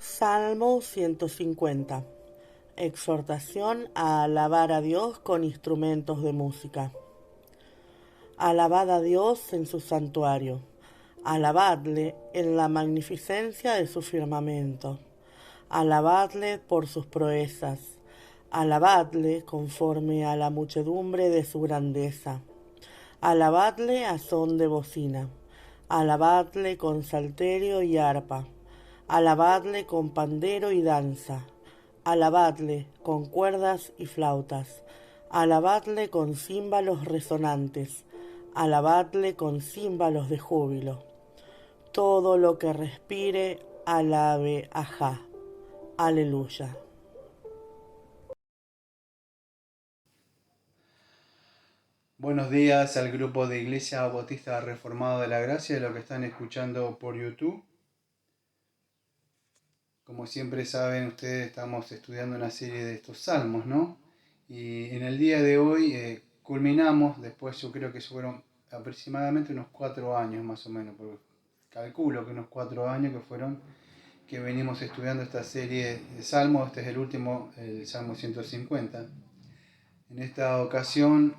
Salmo 150. Exhortación a alabar a Dios con instrumentos de música. Alabad a Dios en su santuario. Alabadle en la magnificencia de su firmamento. Alabadle por sus proezas. Alabadle conforme a la muchedumbre de su grandeza. Alabadle a son de bocina. Alabadle con salterio y arpa. Alabadle con pandero y danza. Alabadle con cuerdas y flautas. Alabadle con címbalos resonantes. Alabadle con címbalos de júbilo. Todo lo que respire, alabe a Jah. Aleluya. Buenos días al grupo de Iglesia Bautista Reformado de la Gracia, lo que están escuchando por YouTube. Como siempre saben ustedes, estamos estudiando una serie de estos salmos, ¿no? Y en el día de hoy culminamos, después yo creo que fueron aproximadamente unos 4 años más o menos, porque calculo que unos 4 años que venimos estudiando esta serie de salmos. Este es el último, el Salmo 150. En esta ocasión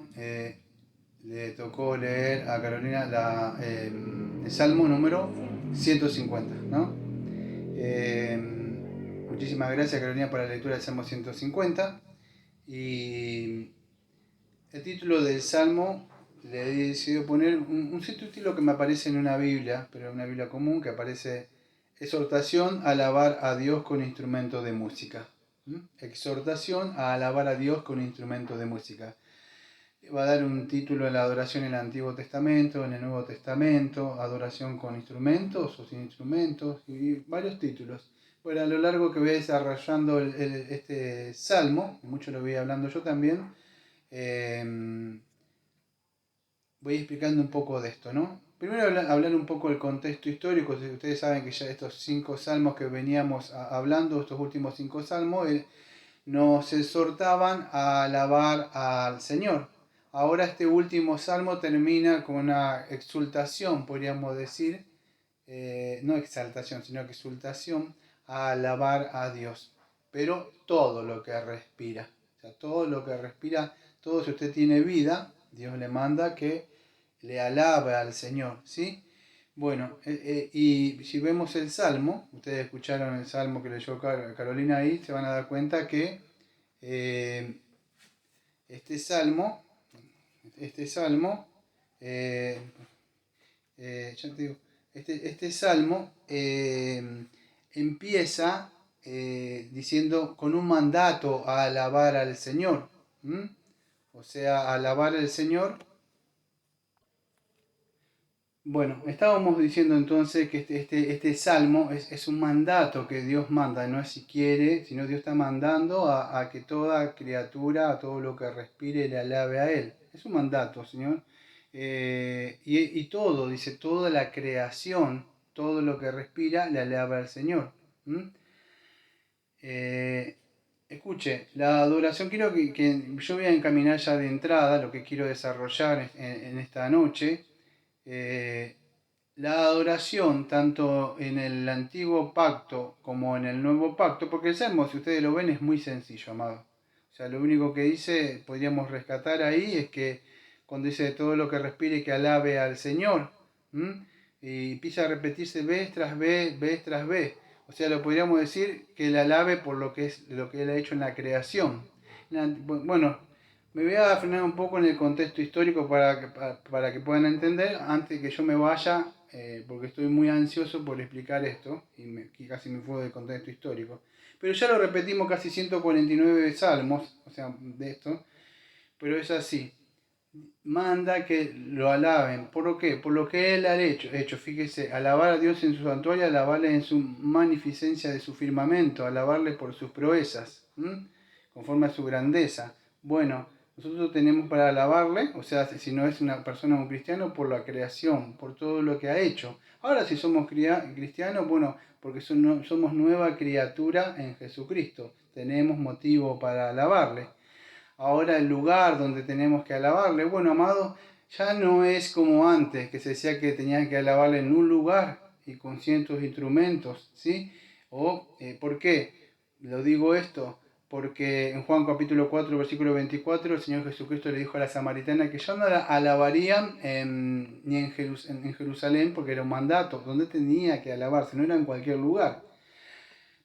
le tocó leer a Carolina el Salmo número 150, ¿no? Muchísimas gracias, Carolina, por la lectura del Salmo 150. Y el título del Salmo le he decidido poner un subtítulo que me aparece en una Biblia, pero en una Biblia común, que aparece: exhortación a alabar a Dios con instrumentos de música. Exhortación a alabar a Dios con instrumentos de música. Va a dar un título en la adoración en el Antiguo Testamento, en el Nuevo Testamento, adoración con instrumentos o sin instrumentos, y varios títulos. Bueno, a lo largo que voy desarrollando este salmo, y mucho lo voy hablando yo también, voy explicando un poco de esto, ¿no? Primero hablar un poco del contexto histórico. Ustedes saben que ya estos 5 salmos que veníamos hablando, estos últimos 5 salmos, nos exhortaban a alabar al Señor. Ahora este último salmo termina con una exultación, podríamos decir, no exaltación, sino que exultación a alabar a Dios. Pero todo lo que respira, o sea, todo lo que respira, todo, si usted tiene vida, Dios le manda que le alabe al Señor, ¿sí? Bueno, y si vemos el Salmo, ustedes escucharon el Salmo que leyó Carolina ahí, se van a dar cuenta que eh, este Salmo, eh, ya te digo, este Salmo empieza diciendo con un mandato a alabar al Señor. ¿Mm? O sea, a alabar al Señor. Bueno, estábamos diciendo entonces que este salmo es un mandato que Dios manda, no es si quiere, sino Dios está mandando a que toda criatura, a todo lo que respire, le alabe a Él. Es un mandato, Señor. Y todo, dice, toda la creación, todo lo que respira, le alaba al Señor. ¿Mm? Eh, Escuche, la adoración, quiero que yo voy a encaminar ya de entrada lo que quiero desarrollar en esta noche. Eh, la adoración, tanto en el antiguo pacto como en el nuevo pacto, porque el Salmo, si ustedes lo ven, es muy sencillo, amado. O sea, lo único que dice, podríamos rescatar ahí, es que cuando dice todo lo que respire que alabe al Señor, ¿m? Y empieza a repetirse vez tras vez tras vez. O sea, lo podríamos decir que el alabe por lo que Él ha hecho en la creación. Bueno, me voy a frenar un poco en el contexto histórico para que puedan entender antes que yo me vaya, porque estoy muy ansioso por explicar esto y casi me fui del contexto histórico. Pero ya lo repetimos casi 149 salmos, o sea, de esto, pero es así. Manda que lo alaben. ¿Por lo qué? Por lo que Él ha hecho. Fíjese, alabar a Dios en su santuario, alabarle en su magnificencia de su firmamento, alabarle por sus proezas, conforme a su grandeza. Bueno, nosotros tenemos para alabarle, o sea, si no es una persona, un cristiano, por la creación, por todo lo que ha hecho. Ahora si somos cristianos, bueno, porque somos nueva criatura en Jesucristo, tenemos motivo para alabarle. Ahora el lugar donde tenemos que alabarle, bueno, amado, ya no es como antes, que se decía que tenían que alabarle en un lugar y con cientos instrumentos, ¿sí? ¿Por qué lo digo esto? Porque en Juan capítulo 4, versículo 24, el Señor Jesucristo le dijo a la samaritana que ya no la alabarían ni en Jerusalén, porque era un mandato, donde tenía que alabarse, no era en cualquier lugar.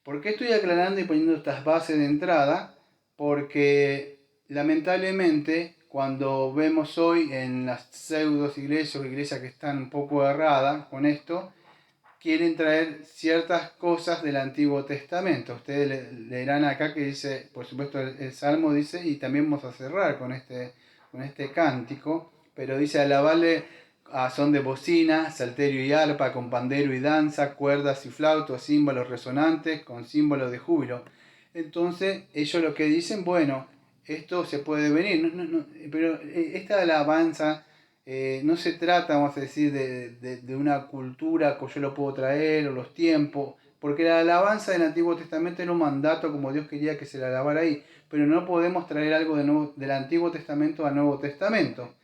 ¿Por qué estoy aclarando y poniendo estas bases de entrada? Porque lamentablemente cuando vemos hoy en las pseudos iglesias o iglesias que están un poco erradas con esto, quieren traer ciertas cosas del Antiguo Testamento. Ustedes leerán acá que dice, por supuesto el Salmo dice, y también vamos a cerrar con este cántico, pero dice alabarle a son de bocina, salterio y arpa, con pandero y danza, cuerdas y flautos, símbolos resonantes, con símbolos de júbilo. Entonces ellos lo que dicen, bueno, esto se puede venir, pero esta alabanza no se trata, vamos a decir, de una cultura que yo lo puedo traer o los tiempos, porque la alabanza del Antiguo Testamento era un mandato como Dios quería que se la alabara ahí, pero no podemos traer algo del Antiguo Testamento al Nuevo Testamento.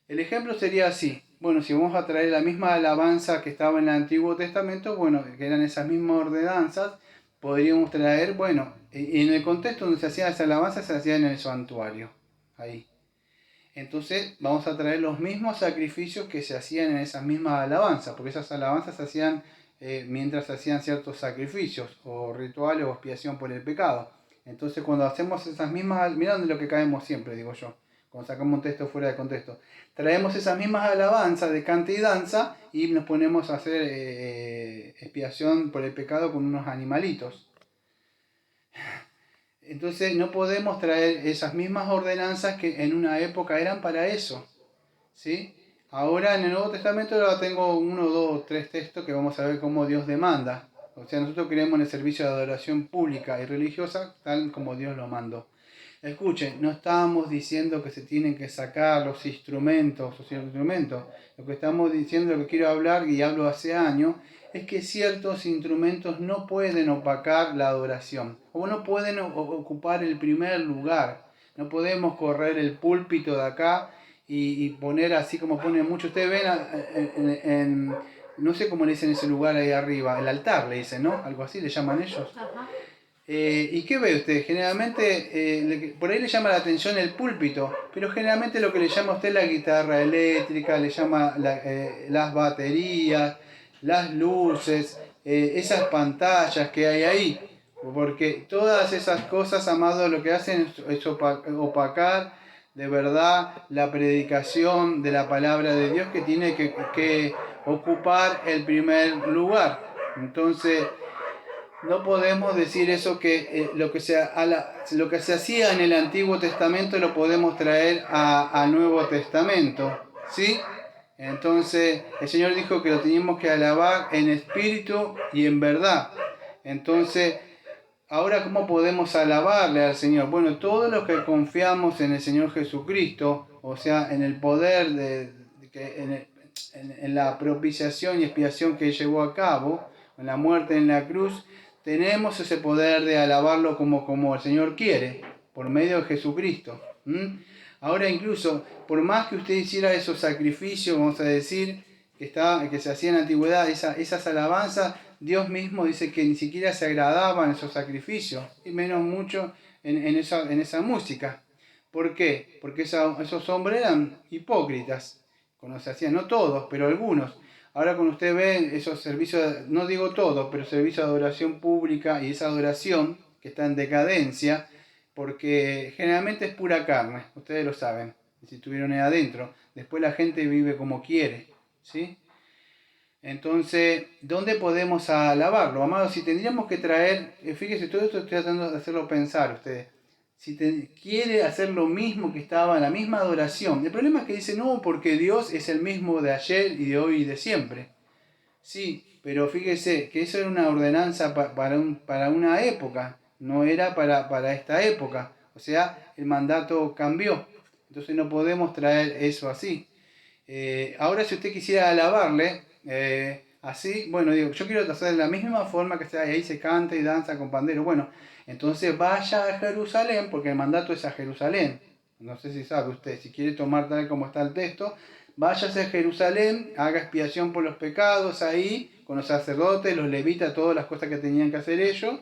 El ejemplo sería así, bueno, si vamos a traer la misma alabanza que estaba en el Antiguo Testamento, bueno, que eran esas mismas ordenanzas, podríamos traer, bueno, en el contexto donde se hacía esa alabanza se hacía en el santuario, ahí. Entonces vamos a traer los mismos sacrificios que se hacían en esas mismas alabanzas, porque esas alabanzas se hacían mientras se hacían ciertos sacrificios o rituales o expiación por el pecado. Entonces cuando hacemos esas mismas, mirá de lo que caemos siempre, digo yo, cuando sacamos un texto fuera de contexto, traemos esas mismas alabanzas de cante y danza y nos ponemos a hacer expiación por el pecado con unos animalitos. Entonces no podemos traer esas mismas ordenanzas que en una época eran para eso, ¿sí? Ahora en el Nuevo Testamento ahora tengo 1, 2, 3 textos que vamos a ver cómo Dios demanda. O sea, nosotros creemos en el servicio de adoración pública y religiosa tal como Dios lo mandó. Escuchen, no estamos diciendo que se tienen que sacar los instrumentos o ciertos instrumentos. Lo que estamos diciendo, lo que quiero hablar y hablo hace años, es que ciertos instrumentos no pueden opacar la adoración o no pueden ocupar el primer lugar. No podemos correr el púlpito de acá y poner así como ponen muchos. Ustedes ven no sé cómo le dicen ese lugar ahí arriba, el altar le dicen, ¿no? Algo así le llaman ellos. Ajá. ¿Y qué ve usted? Generalmente, por ahí le llama la atención el púlpito, pero generalmente lo que le llama a usted es la guitarra eléctrica, le llama las baterías, las luces, esas pantallas que hay ahí. Porque todas esas cosas, amados, lo que hacen es opacar de verdad la predicación de la palabra de Dios que tiene que ocupar el primer lugar. Entonces, no podemos decir eso que lo que se hacía en el Antiguo Testamento lo podemos traer al Nuevo Testamento, ¿sí? Entonces el Señor dijo que lo teníamos que alabar en espíritu y en verdad. Entonces, ahora ¿cómo podemos alabarle al Señor? Bueno, todos los que confiamos en el Señor Jesucristo, o sea, en el poder en la propiciación y expiación que llevó a cabo, en la muerte en la cruz, tenemos ese poder de alabarlo como el Señor quiere, por medio de Jesucristo. Ahora incluso, por más que usted hiciera esos sacrificios, vamos a decir, que se hacían en la antigüedad, esas alabanzas, Dios mismo dice que ni siquiera se agradaban esos sacrificios, y menos mucho en esa música. ¿Por qué? Porque esos hombres eran hipócritas, cuando se hacían, no todos, pero algunos. Ahora cuando usted ve esos servicios, no digo todos, pero servicios de adoración pública y esa adoración que está en decadencia, porque generalmente es pura carne, ustedes lo saben, si estuvieron ahí adentro. Después la gente vive como quiere, ¿sí? Entonces, ¿dónde podemos alabarlo? Amados, si tendríamos que traer, fíjese, todo esto estoy tratando de hacerlo pensar ustedes. Si quiere hacer lo mismo que estaba en la misma adoración. El problema es que dice, no, porque Dios es el mismo de ayer y de hoy y de siempre. Sí, pero fíjese que eso era una ordenanza para una época, no era para esta época. O sea, el mandato cambió. Entonces no podemos traer eso así. Ahora si usted quisiera alabarle, así, bueno, digo, yo quiero hacer de la misma forma que ahí se canta y danza con pandero. Bueno, entonces vaya a Jerusalén, porque el mandato es a Jerusalén. No sé si sabe usted, si quiere tomar tal como está el texto, váyase a Jerusalén, haga expiación por los pecados ahí, con los sacerdotes, los levitas, todas las cosas que tenían que hacer ellos,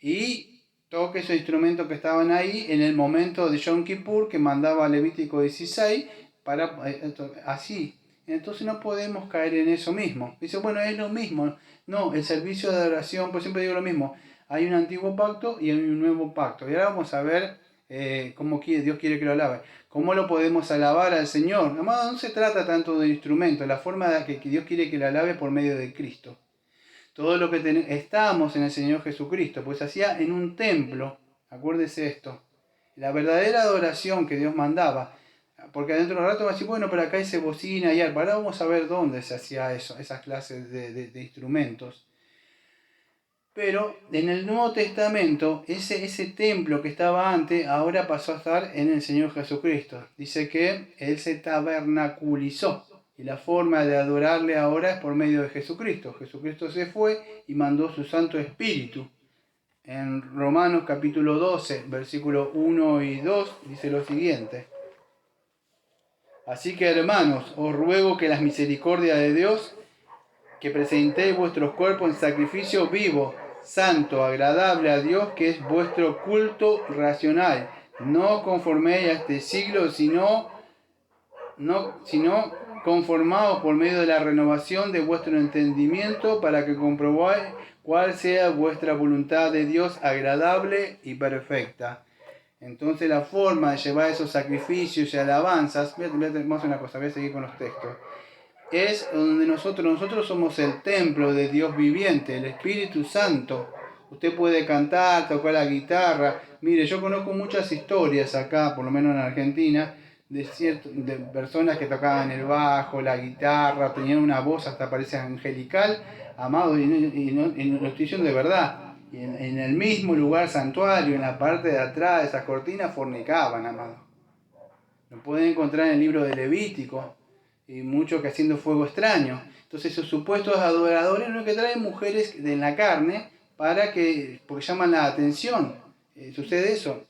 y toque esos instrumentos que estaban ahí en el momento de Yom Kippur, que mandaba Levítico 16, para así. Entonces no podemos caer en eso mismo. Dice, bueno, es lo mismo. No, el servicio de adoración, pues siempre digo lo mismo. Hay un antiguo pacto y hay un nuevo pacto. Y ahora vamos a ver cómo Dios quiere que lo alabe. ¿Cómo lo podemos alabar al Señor? No se trata tanto de instrumento, la forma de que Dios quiere que lo alabe por medio de Cristo. Todo lo que estamos en el Señor Jesucristo, pues hacía en un templo, acuérdese esto, la verdadera adoración que Dios mandaba, porque adentro de un rato va a decir, bueno, pero acá hay bocina y arpa. Ahora vamos a ver dónde se hacía eso, esas clases de instrumentos. Pero en el Nuevo Testamento, ese templo que estaba antes, ahora pasó a estar en el Señor Jesucristo. Dice que Él se tabernaculizó. Y la forma de adorarle ahora es por medio de Jesucristo. Jesucristo se fue y mandó su Santo Espíritu. En Romanos capítulo 12, versículos 1 y 2, dice lo siguiente. Así que, hermanos, os ruego que las misericordias de Dios, que presentéis vuestros cuerpos en sacrificio vivo, santo, agradable a Dios, que es vuestro culto racional. No conforméis a este siglo, sino conformaos por medio de la renovación de vuestro entendimiento, para que comprobáis cuál sea vuestra voluntad de Dios agradable y perfecta. Entonces la forma de llevar esos sacrificios y alabanzas, vamos a hacer una cosa, voy a seguir con los textos, es donde nosotros somos el templo de Dios viviente, el Espíritu Santo. Usted puede cantar, tocar la guitarra. Mire, yo conozco muchas historias acá, por lo menos en Argentina, de personas que tocaban el bajo, la guitarra, tenían una voz hasta parece angelical, amado, y no lo estoy diciendo de verdad. Y en el mismo lugar santuario, en la parte de atrás de esas cortinas, fornicaban, amado. Lo pueden encontrar en el libro de Levítico, y muchos que haciendo fuego extraño. Entonces esos supuestos adoradores lo que traen mujeres en la carne, porque llaman la atención. Sucede eso,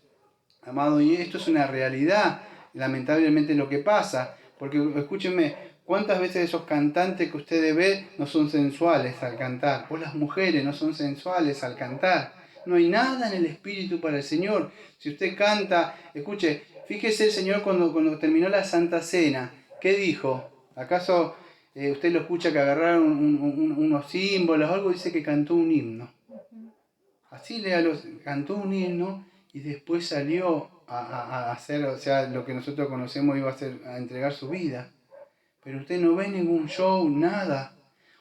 amado, y esto es una realidad, lamentablemente lo que pasa, porque escúchenme, ¿cuántas veces esos cantantes que ustedes ven no son sensuales al cantar? O las mujeres no son sensuales al cantar. No hay nada en el espíritu para el Señor. Si usted canta, escuche, fíjese el Señor cuando terminó la Santa Cena, ¿qué dijo? ¿Acaso usted lo escucha que agarraron unos símbolos o algo? Dice que cantó un himno. Así cantó un himno y después salió a hacer, o sea, lo que nosotros conocemos, iba a entregar su vida. Pero usted no ve ningún show, nada.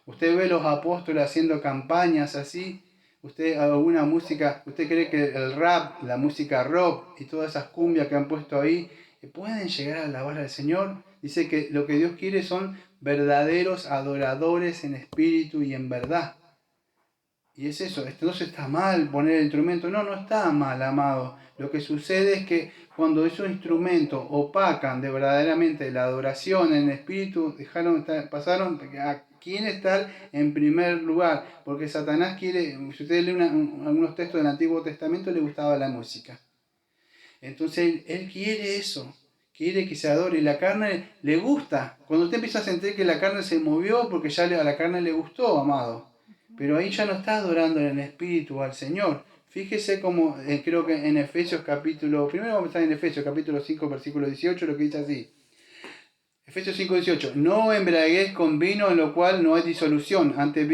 Usted ve los apóstoles haciendo campañas así. Usted alguna música, usted cree que el rap, la música rock y todas esas cumbias que han puesto ahí, pueden llegar a alabar al Señor. Dice que lo que Dios quiere son verdaderos adoradores en espíritu y en verdad. Y es eso, entonces está mal poner el instrumento. No, no está mal, amado. Lo que sucede es que cuando esos instrumentos opacan de verdaderamente la adoración en espíritu, pasaron a quién estar en primer lugar. Porque Satanás quiere, si ustedes leen algunos textos del Antiguo Testamento, le gustaba la música. Entonces él quiere eso, quiere que se adore. Y la carne le gusta. Cuando usted empieza a sentir que la carne se movió, porque ya a la carne le gustó, amado. Pero ahí ya no está adorando en el espíritu al Señor. Fíjese como, creo que en Efesios primero vamos a estar en Efesios capítulo 5, versículo 18, lo que dice así. Efesios 5, 18. No embriaguéis con vino en lo cual no hay disolución, antes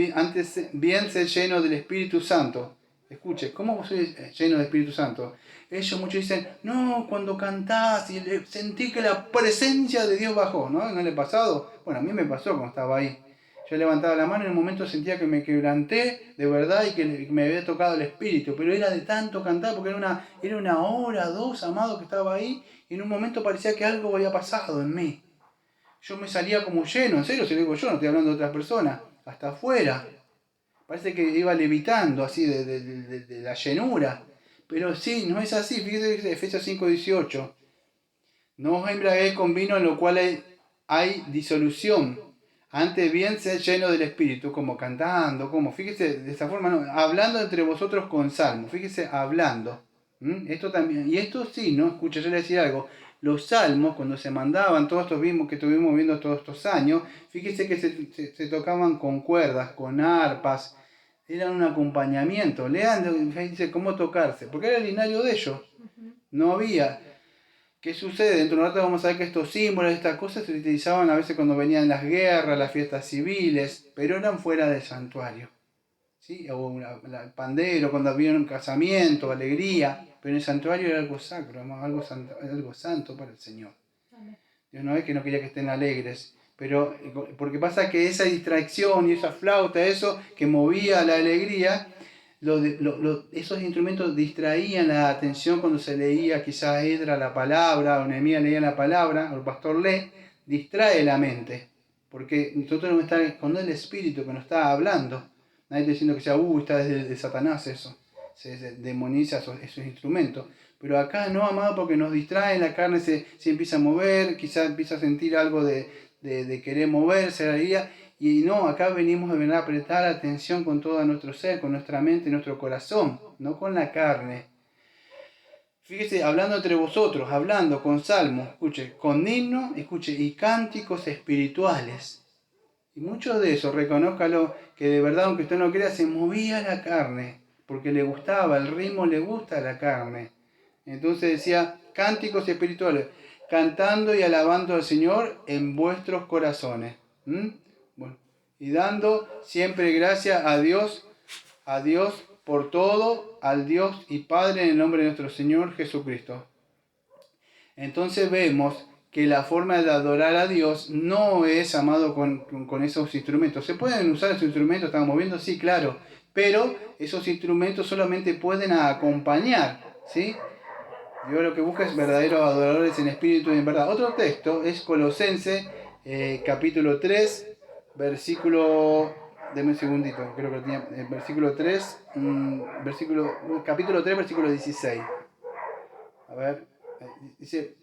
bien ser lleno del Espíritu Santo. Escuche, ¿cómo soy lleno del Espíritu Santo? Ellos muchos dicen, no, cuando cantás y sentí que la presencia de Dios bajó, ¿no? ¿No le ha pasado? Bueno, a mí me pasó cuando estaba ahí. Yo levantaba la mano y en un momento sentía que me quebranté de verdad y que me había tocado el espíritu, pero era de tanto cantar, porque era una hora, dos, amado, que estaba ahí, y en un momento parecía que algo había pasado en mí. Yo me salía como lleno, en serio, se lo digo yo, no estoy hablando de otras personas, hasta afuera. Parece que iba levitando así de la llenura. Pero sí, no es así, fíjate Efesios 5:18. No os embriaguéis con vino en lo cual hay disolución. Antes bien ser lleno del Espíritu, como cantando, fíjese, de esa forma, no, hablando entre vosotros con salmos, fíjese, hablando. Esto también, y esto sí, ¿no? Escucha, yo le decía algo, Los salmos, cuando se mandaban, todos estos mismos que estuvimos viendo todos estos años, fíjese que se tocaban con cuerdas, con arpas, eran un acompañamiento. Lean, dice cómo tocarse, porque era el linario de ellos. No había. ¿Qué sucede? Dentro de un rato vamos a ver que estos símbolos, estas cosas se utilizaban a veces cuando venían las guerras, las fiestas civiles, pero eran fuera del santuario. ¿Sí? O el pandero, cuando había un casamiento, alegría, pero en el santuario era algo sacro, algo santo para el Señor. Dios no es que no quería que estén alegres, pero porque pasa que esa distracción y esa flauta, eso que movía la alegría, esos instrumentos distraían la atención cuando se leía quizás Edra la palabra, o Nehemías leía la palabra, o el pastor lee, distrae la mente, porque nosotros no está, cuando es el Espíritu que nos está hablando, nadie está diciendo que sea, está desde de Satanás eso, se demoniza esos instrumentos. Pero acá no, amado, porque nos distrae, la carne se empieza a mover, quizás empieza a sentir algo de querer moverse, la alegría. Y no, acá venimos a prestar atención con todo nuestro ser, con nuestra mente, nuestro corazón, no con la carne. Fíjese, hablando entre vosotros, hablando con salmos, escuche, con himnos, escuche, y cánticos espirituales. Y mucho de eso, reconózcalo, que de verdad, aunque usted no crea, se movía la carne, porque le gustaba, el ritmo le gusta a la carne. Entonces decía, cánticos espirituales, cantando y alabando al Señor en vuestros corazones. Bueno, y dando siempre gracias a Dios por todo, al Dios y Padre en el nombre de nuestro Señor Jesucristo. Entonces vemos que la forma de adorar a Dios no es, amado, con esos instrumentos. ¿Se pueden usar esos instrumentos? Estamos viendo, sí, claro, pero esos instrumentos solamente pueden acompañar, ¿sí? Dios lo que busca es verdaderos adoradores en espíritu y en verdad. Otro texto es Colosenses capítulo 3, versículo... Deme un segundito, creo que lo tenía. Versículo 3, capítulo 3, versículo 16. A ver, dice...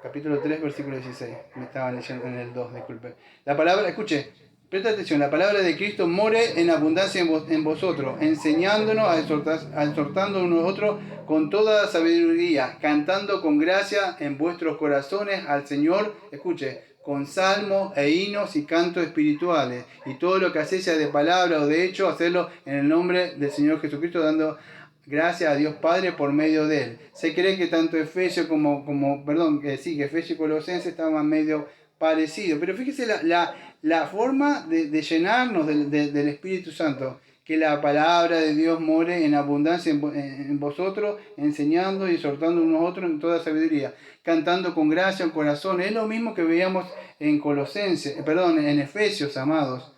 Capítulo 3, versículo 16. Me estaban leyendo en el 2, disculpe. La palabra, escuche, presta atención, la palabra de Cristo more en abundancia en vosotros, enseñándonos, exhortando unos a otros con toda sabiduría, cantando con gracia en vuestros corazones al Señor, escuche, con salmos e himnos y cantos espirituales, y todo lo que hacéis, sea de palabra o de hecho, hacerlo en el nombre del Señor Jesucristo, dando gracias a Dios Padre por medio de él. Se cree que tanto Efesios que Efesios y Colosenses estaban medio parecidos, pero fíjese la forma de llenarnos del Espíritu Santo, que la palabra de Dios more en abundancia en vosotros, enseñando y exhortando unos a otros en toda sabiduría, cantando con gracia en corazón. Es lo mismo que veíamos en en Efesios, amados.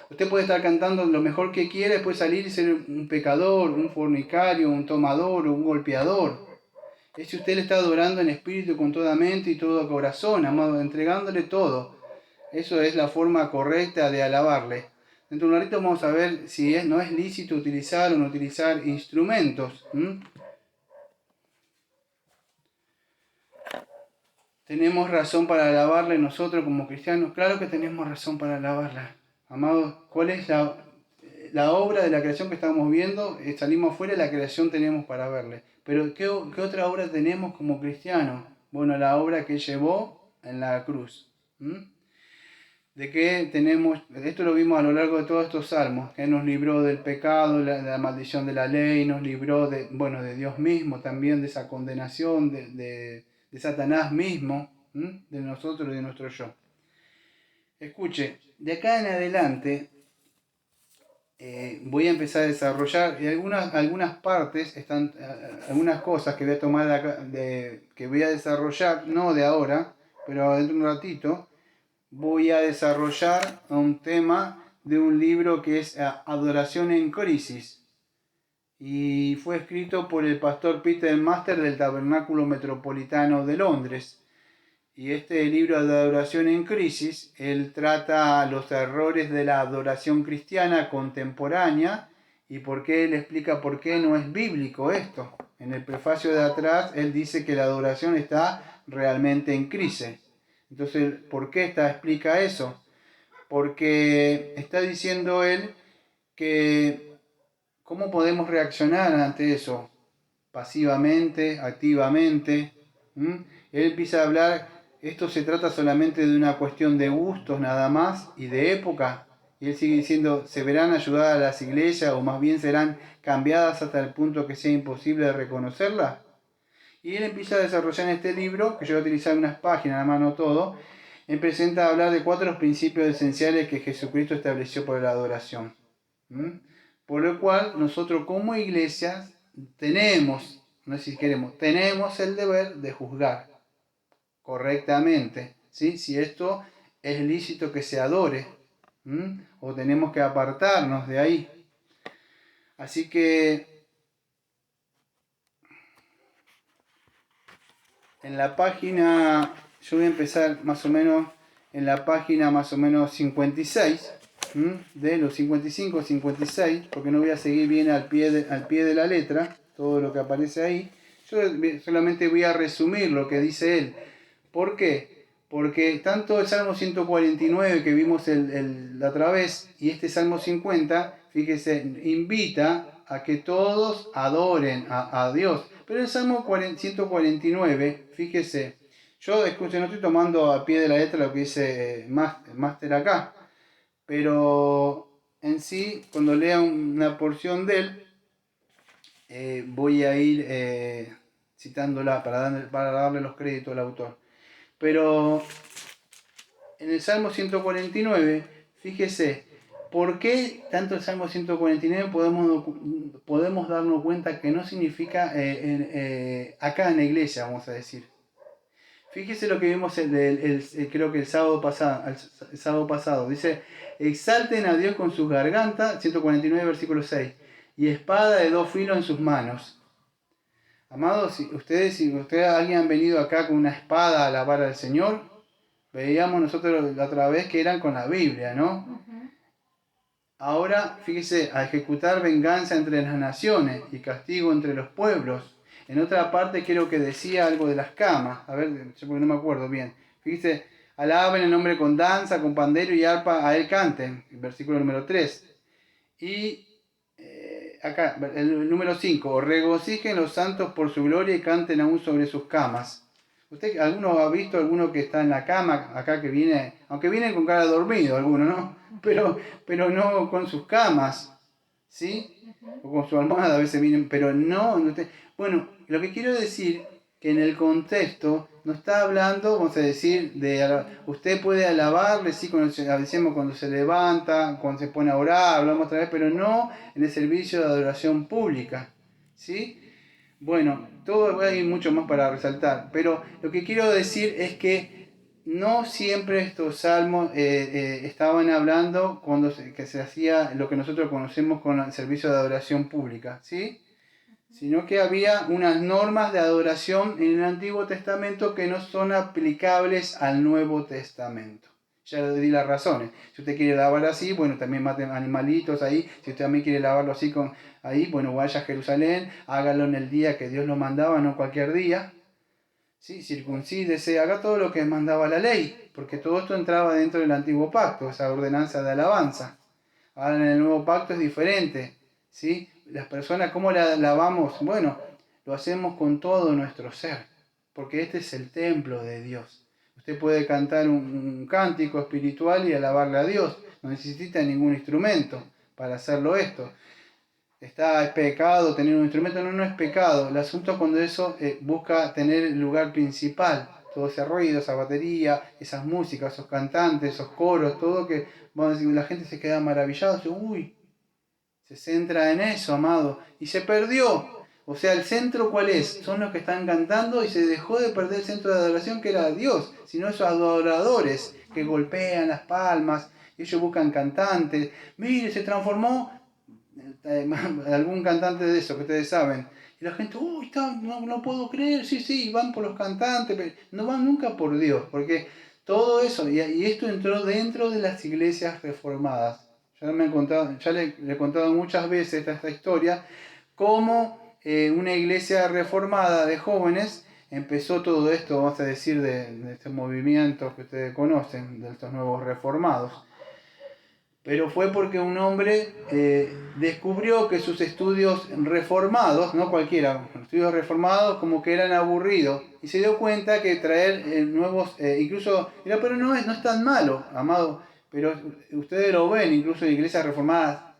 Usted puede estar cantando lo mejor que quiera, después salir y ser un pecador, un fornicario, un tomador, un golpeador. Es si usted le está adorando en espíritu con toda mente y todo corazón, amado, entregándole todo. Eso es la forma correcta de alabarle. Dentro de un ratito vamos a ver si no es lícito utilizar o no utilizar instrumentos. ¿Tenemos razón para alabarle nosotros como cristianos? Claro que tenemos razón para alabarla. Amados, ¿cuál es la obra de la creación que estamos viendo? Salimos afuera y la creación tenemos para verle. Pero ¿qué otra obra tenemos como cristianos? Bueno, la obra que llevó en la cruz. De que tenemos, esto lo vimos a lo largo de todos estos salmos, que nos libró del pecado, de la maldición de la ley, nos libró de Dios mismo también, de esa condenación, de Satanás mismo, de nosotros y de nuestro yo. Escuche, de acá en adelante voy a empezar a desarrollar y algunas partes, algunas cosas que voy a tomar que voy a desarrollar, no de ahora, pero dentro de un ratito, voy a desarrollar un tema de un libro que es Adoración en Crisis. Y fue escrito por el pastor Peter Master del Tabernáculo Metropolitano de Londres. Y este libro de Adoración en Crisis, él trata los errores de la adoración cristiana contemporánea y él explica por qué no es bíblico esto. En el prefacio de atrás, él dice que la adoración está realmente en crisis. Entonces, ¿por qué explica eso? Porque está diciendo él que ¿cómo podemos reaccionar ante eso? pasivamente, activamente. Él empieza a hablar, esto se trata solamente de una cuestión de gustos nada más y de época. Y él sigue diciendo, se verán ayudadas las iglesias o más bien serán cambiadas hasta el punto que sea imposible de reconocerlas. Y él empieza a desarrollar en este libro, que yo voy a utilizar unas páginas, nada más no todo, él presenta a hablar de 4 principios esenciales que Jesucristo estableció para la adoración. Por lo cual nosotros como iglesias tenemos, no sé si queremos, tenemos el deber de juzgar correctamente, ¿sí? Si esto es lícito que se adore, o tenemos que apartarnos de ahí. Así que en la página, yo voy a empezar más o menos en la página más o menos 56, de los 55, 56, porque no voy a seguir bien al pie de la letra, todo lo que aparece ahí. Yo solamente voy a resumir lo que dice él. ¿Por qué? Porque tanto el Salmo 149 que vimos la otra vez y este Salmo 50, fíjese, invita a que todos adoren a Dios. Pero el Salmo 149, fíjese, yo escucho, no estoy tomando a pie de la letra lo que dice Máster acá, pero en sí, cuando lea una porción de él, voy a ir citándola para darle los créditos al autor. Pero en el Salmo 149, fíjese, ¿por qué tanto el Salmo 149 podemos darnos cuenta que no significa acá en la iglesia, vamos a decir? Fíjese lo que vimos creo que el sábado pasado. Dice, exalten a Dios con sus gargantas, 149 versículo 6, y espada de 2 filos en sus manos. Amados, si ustedes alguien han venido acá con una espada a alabar al Señor, veíamos nosotros la otra vez que eran con la Biblia, ¿no? Ahora, fíjese, a ejecutar venganza entre las naciones y castigo entre los pueblos. En otra parte creo que decía algo de las camas, a ver, yo porque no me acuerdo bien. Fíjese, alaben el nombre con danza, con pandero y arpa, a él canten, versículo número 3. Y acá, el número 5, regocijen los santos por su gloria y canten aún sobre sus camas. ¿Alguno ha visto alguno que está en la cama acá que viene, aunque vienen con cara de dormido algunos, ¿no? Pero no con sus camas, ¿sí? O con su almohada a veces vienen, pero no. Bueno, lo que quiero decir que en el contexto no está hablando, vamos a decir, usted puede alabarle, sí, decimos cuando se levanta, cuando se pone a orar, hablamos otra vez, pero no en el servicio de adoración pública, ¿sí? Bueno, todo hay mucho más para resaltar, pero lo que quiero decir es que no siempre estos salmos estaban hablando cuando se hacía lo que nosotros conocemos con el servicio de adoración pública, ¿sí? Sino que había unas normas de adoración en el Antiguo Testamento que no son aplicables al Nuevo Testamento. Ya le di las razones. Si usted quiere lavar así, bueno, también maten animalitos ahí. Si usted también quiere lavarlo así ahí, bueno, vaya a Jerusalén, hágalo en el día que Dios lo mandaba, no cualquier día. ¿Sí? Circuncídese, haga todo lo que mandaba la ley, porque todo esto entraba dentro del Antiguo Pacto, esa ordenanza de alabanza. Ahora en el Nuevo Pacto es diferente, ¿sí? Las personas, ¿cómo la alabamos? Bueno, lo hacemos con todo nuestro ser, porque este es el templo de Dios. Usted puede cantar un cántico espiritual y alabarle a Dios, no necesita ningún instrumento para hacerlo esto. ¿Es pecado tener un instrumento? No, no es pecado. El asunto es cuando eso busca tener el lugar principal. Todo ese ruido, esa batería, esas músicas, esos cantantes, esos coros, todo que, vamos a decir, la gente se queda maravillada. Uy, se centra en eso, amado. Y se perdió. O sea, ¿el centro cuál es? Son los que están cantando y se dejó de perder el centro de adoración que era Dios, sino esos adoradores que golpean las palmas. Ellos buscan cantantes. Mire, se transformó algún cantante de eso que ustedes saben. Y la gente, uy, no puedo creer, sí, van por los cantantes, pero no van nunca por Dios, porque todo eso, y esto entró dentro de las iglesias reformadas. Ya le he contado muchas veces esta historia, cómo una iglesia reformada de jóvenes empezó todo esto, vamos a decir, de estos movimientos que ustedes conocen, de estos nuevos reformados. pero fue porque un hombre descubrió que sus estudios reformados, no cualquiera, estudios reformados como que eran aburridos, y se dio cuenta que traer nuevos, incluso, mira, pero no es tan malo, amado, pero ustedes lo ven, incluso en iglesias reformadas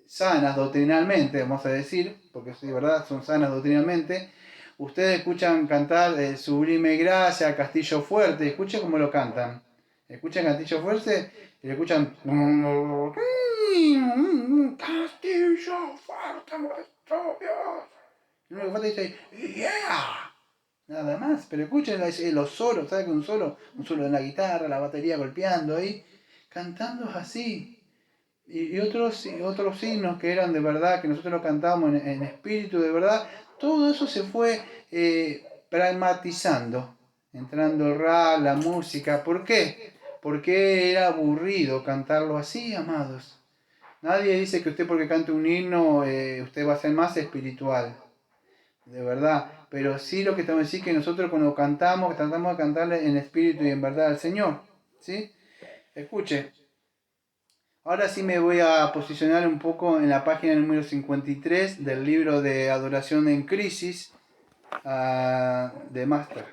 sanas doctrinalmente, vamos a decir, porque sí, de verdad son sanas doctrinalmente, ustedes escuchan cantar Sublime Gracia, Castillo Fuerte, escuchen cómo lo cantan. Escuchan Castillo Fuerte y le escuchan Castillo Fuerte, nuestro Dios. Y lo único que falta dice, yeah. Nada más, pero escuchen los solos, ¿sabes? Un solo en la guitarra, la batería golpeando ahí, cantando así. Y otros signos que eran de verdad, que nosotros lo cantábamos en espíritu de verdad, todo eso se fue pragmatizando, entrando el rap, la música. ¿Por qué? Porque era aburrido cantarlo así, amados. Nadie dice que usted porque cante un himno, usted va a ser más espiritual, de verdad. Pero sí lo que estamos diciendo es que nosotros cuando cantamos, tratamos de cantarle en espíritu y en verdad al Señor. ¿Sí? Escuche. Ahora sí me voy a posicionar un poco en la página número 53 del libro de Adoración en Crisis de Master.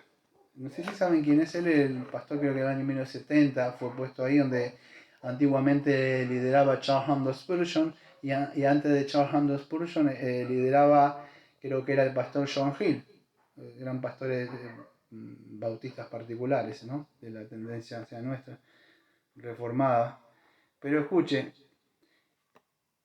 No sé si saben quién es él, el pastor creo que del año 1970 fue puesto ahí donde antiguamente lideraba Charles Hammond Spurgeon y antes de Charles Hammond Spurgeon lideraba, creo que era el pastor John Hill. Eran pastores bautistas particulares, ¿no? De la tendencia hacia nuestra, reformada. Pero escuche,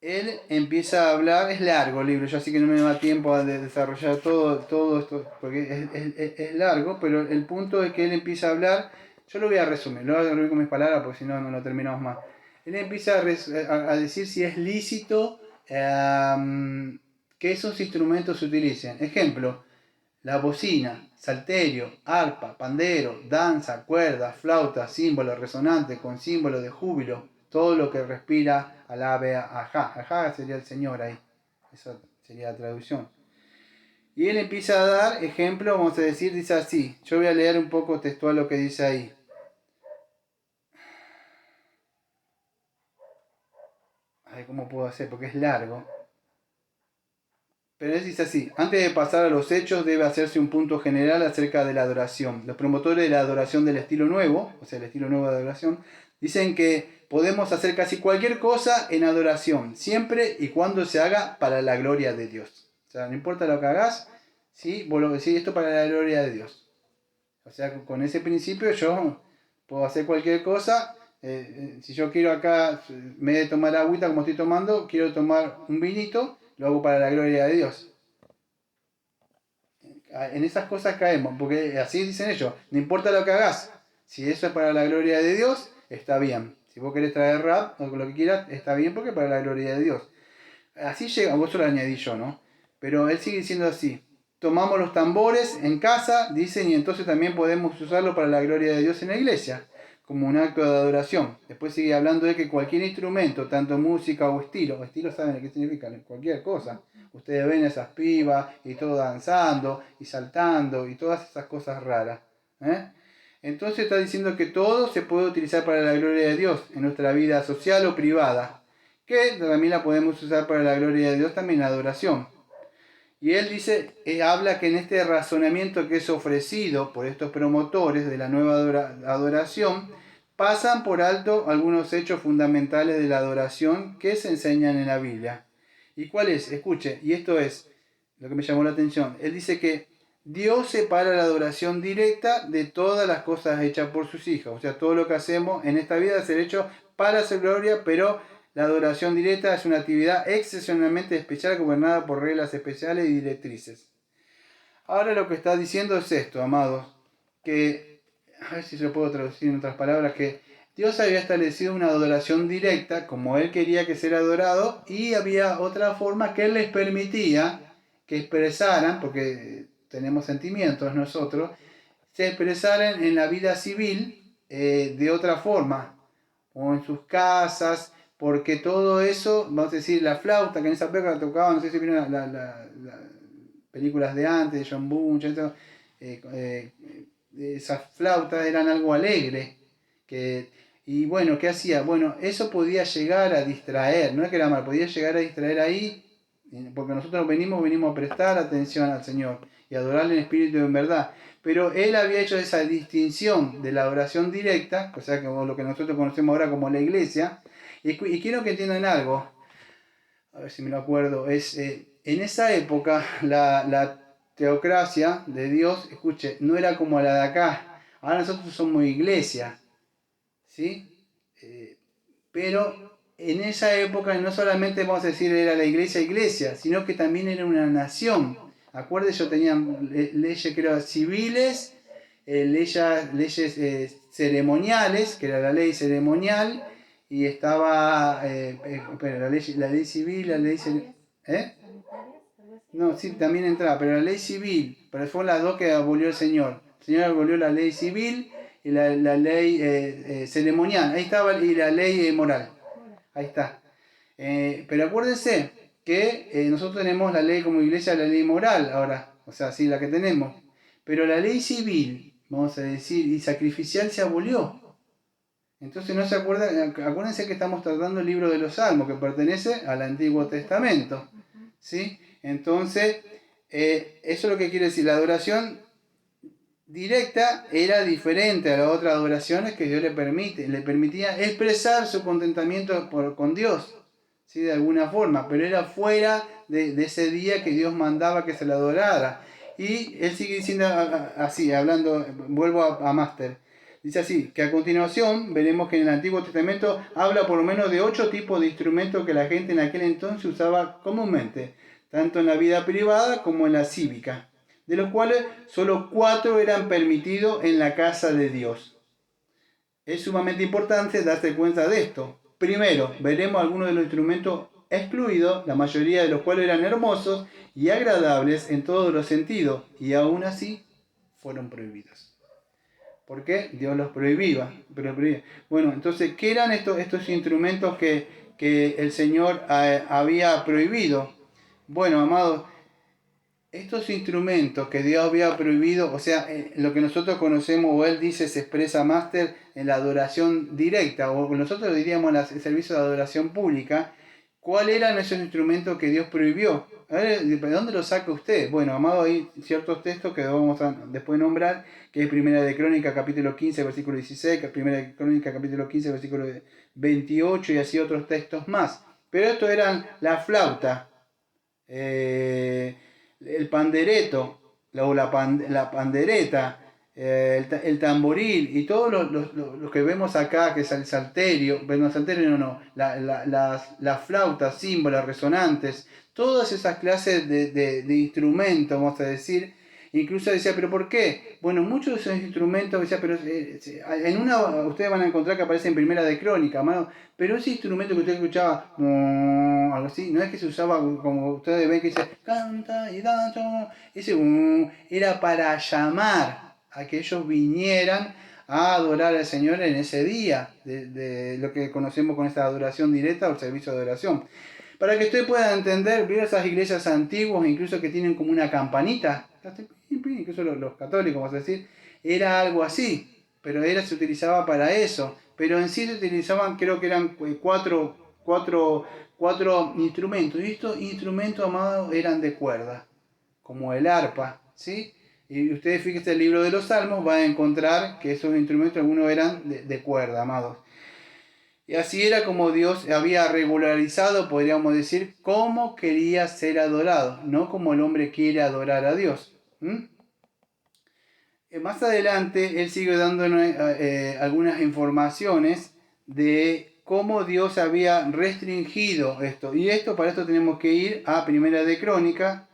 él empieza a hablar, es largo el libro, yo así que no me da tiempo a desarrollar todo esto, porque es largo, pero el punto es que él empieza a hablar, yo lo voy a resumir, lo voy a resumir con mis palabras, porque si no, no lo terminamos más. Él empieza a decir si es lícito que esos instrumentos se utilicen. Ejemplo, la bocina, salterio, arpa, pandero, danza, cuerda, flauta, símbolo resonante con símbolo de júbilo, todo lo que respira alabe a Ajá. Ajá sería el Señor ahí. Esa sería la traducción. Y él empieza a dar ejemplo, vamos a decir, dice así. Yo voy a leer un poco textual lo que dice ahí. Ay, ¿cómo puedo hacer? Porque es largo. Pero él dice así, antes de pasar a los hechos debe hacerse un punto general acerca de la adoración. Los promotores de la adoración del estilo nuevo, o sea, el estilo nuevo de adoración, dicen que podemos hacer casi cualquier cosa en adoración, siempre y cuando se haga para la gloria de Dios. O sea, no importa lo que hagas, ¿sí? Vos lo decís esto para la gloria de Dios. O sea, con ese principio yo puedo hacer cualquier cosa. Si yo quiero acá, en vez de tomar agüita como estoy tomando, quiero tomar un vinito, lo hago para la gloria de Dios. En esas cosas caemos, porque así dicen ellos, no importa lo que hagas, si eso es para la gloria de Dios, está bien. Si vos querés traer rap o lo que quieras, está bien porque es para la gloria de Dios. Así llega, vos lo añadí yo, ¿no? Pero él sigue diciendo así, tomamos los tambores en casa, dicen, y entonces también podemos usarlo para la gloria de Dios en la iglesia, como un acto de adoración. Después sigue hablando de que cualquier instrumento, tanto música o estilo saben qué significa, cualquier cosa. Ustedes ven esas pibas y todo danzando y saltando y todas esas cosas raras. Entonces está diciendo que todo se puede utilizar para la gloria de Dios en nuestra vida social o privada, que también la podemos usar para la gloria de Dios también la adoración. Y él dice, habla que en este razonamiento que es ofrecido por estos promotores de la nueva adoración, pasan por alto algunos hechos fundamentales de la adoración que se enseñan en la Biblia. ¿Y cuál es? Escuche, y esto es lo que me llamó la atención. Él dice que Dios separa la adoración directa de todas las cosas hechas por sus hijos. O sea, todo lo que hacemos en esta vida es hecho para su gloria, pero la adoración directa es una actividad excepcionalmente especial gobernada por reglas especiales y directrices. Ahora lo que está diciendo es esto, amados, que, a ver si se lo puedo traducir en otras palabras, que Dios había establecido una adoración directa, como Él quería que sea adorado, y había otra forma que Él les permitía que expresaran, porque tenemos sentimientos nosotros, se expresaran en la vida civil de otra forma, o en sus casas, porque todo eso, vamos a decir, la flauta que en esa época tocaba, no sé si vieron las películas de antes, de John Boone, esas flautas eran algo alegre, Y bueno, ¿qué hacía? Bueno, eso podía llegar a distraer, no es que era mal, podía llegar a distraer ahí, porque nosotros venimos a prestar atención al Señor y adorarle en espíritu y en verdad. Pero él había hecho esa distinción de la adoración directa, o sea, como lo que nosotros conocemos ahora como la iglesia, y quiero que entiendan algo, a ver si me lo acuerdo, en esa época la teocracia de Dios, escuche, no era como la de acá. Ahora nosotros somos iglesia, ¿sí? Pero en esa época no solamente vamos a decir era la iglesia, sino que también era una nación. Acuérdense, yo tenía leyes, creo, civiles, leyes ceremoniales, que era la ley ceremonial, y estaba la ley civil, la ley ¿eh? No, sí, también entraba, pero la ley civil, pero fueron las dos que abolió el Señor. El Señor abolió la ley civil y la ley ceremonial. Ahí estaba, y la ley moral. Ahí está. Pero acuérdense que nosotros tenemos la ley como iglesia, la ley moral ahora, o sea, sí, la que tenemos. Pero la ley civil, vamos a decir, y sacrificial se abolió. Entonces no se acuerdan, acuérdense que estamos tratando el libro de los Salmos, que pertenece al Antiguo Testamento. ¿Sí? Entonces, eso es lo que quiere decir, la adoración directa era diferente a las otras adoraciones que Dios le permitía expresar su contentamiento con Dios, ¿sí? De alguna forma, pero era fuera de ese día que Dios mandaba que se le adorara. Y él sigue diciendo así, hablando, vuelvo a Máster. Dice así, que a continuación veremos que en el Antiguo Testamento habla por lo menos de 8 tipos de instrumentos que la gente en aquel entonces usaba comúnmente, tanto en la vida privada como en la cívica, de los cuales solo 4 eran permitidos en la casa de Dios. Es sumamente importante darse cuenta de esto. Primero, veremos algunos de los instrumentos excluidos, la mayoría de los cuales eran hermosos y agradables en todos los sentidos, y aún así fueron prohibidos. ¿Por qué? Dios los prohibía. Bueno, entonces, ¿qué eran estos instrumentos que el Señor había prohibido? Bueno, amados, estos instrumentos que Dios había prohibido, o sea, lo que nosotros conocemos, o él dice, se expresa Máster en la adoración directa, o nosotros diríamos el servicio de adoración pública. ¿Cuáles eran esos instrumentos que Dios prohibió? A ver, ¿de dónde lo saca usted? Bueno, amado, hay ciertos textos que vamos a después nombrar, que es Primera de Crónica, capítulo 15, versículo 16, Primera de Crónica, capítulo 15, versículo 28, y así otros textos más. Pero esto eran la flauta, el pandereto, la pandereta, el tamboril y todos los que vemos acá, que es el salterio, bueno, salterio no, las flautas, címbalos, resonantes, todas esas clases de instrumentos, vamos a decir. Incluso decía, ¿pero por qué? Bueno, muchos de esos instrumentos, decía, pero en una ustedes van a encontrar que aparece en Primera de Crónica, amado, pero ese instrumento que usted escuchaba, algo así, no es que se usaba como ustedes ven que dice, canta y danza, ese era para llamar a que ellos vinieran a adorar al Señor en ese día, de lo que conocemos con esta adoración directa o el servicio de adoración. Para que usted pueda entender, ver esas iglesias antiguas, incluso que tienen como una campanita, incluso los católicos, vamos a decir, era algo así, pero se utilizaba para eso. Pero en sí se utilizaban, creo que eran cuatro instrumentos. Y estos instrumentos, amados, eran de cuerda, como el arpa, ¿sí? Y ustedes fíjense el libro de los Salmos, van a encontrar que esos instrumentos algunos eran de cuerda, amados. Y así era como Dios había regularizado, podríamos decir, cómo quería ser adorado, no como el hombre quiere adorar a Dios. Más adelante, él sigue dándonos algunas informaciones de cómo Dios había restringido esto. Y para esto tenemos que ir a Primera de Crónica,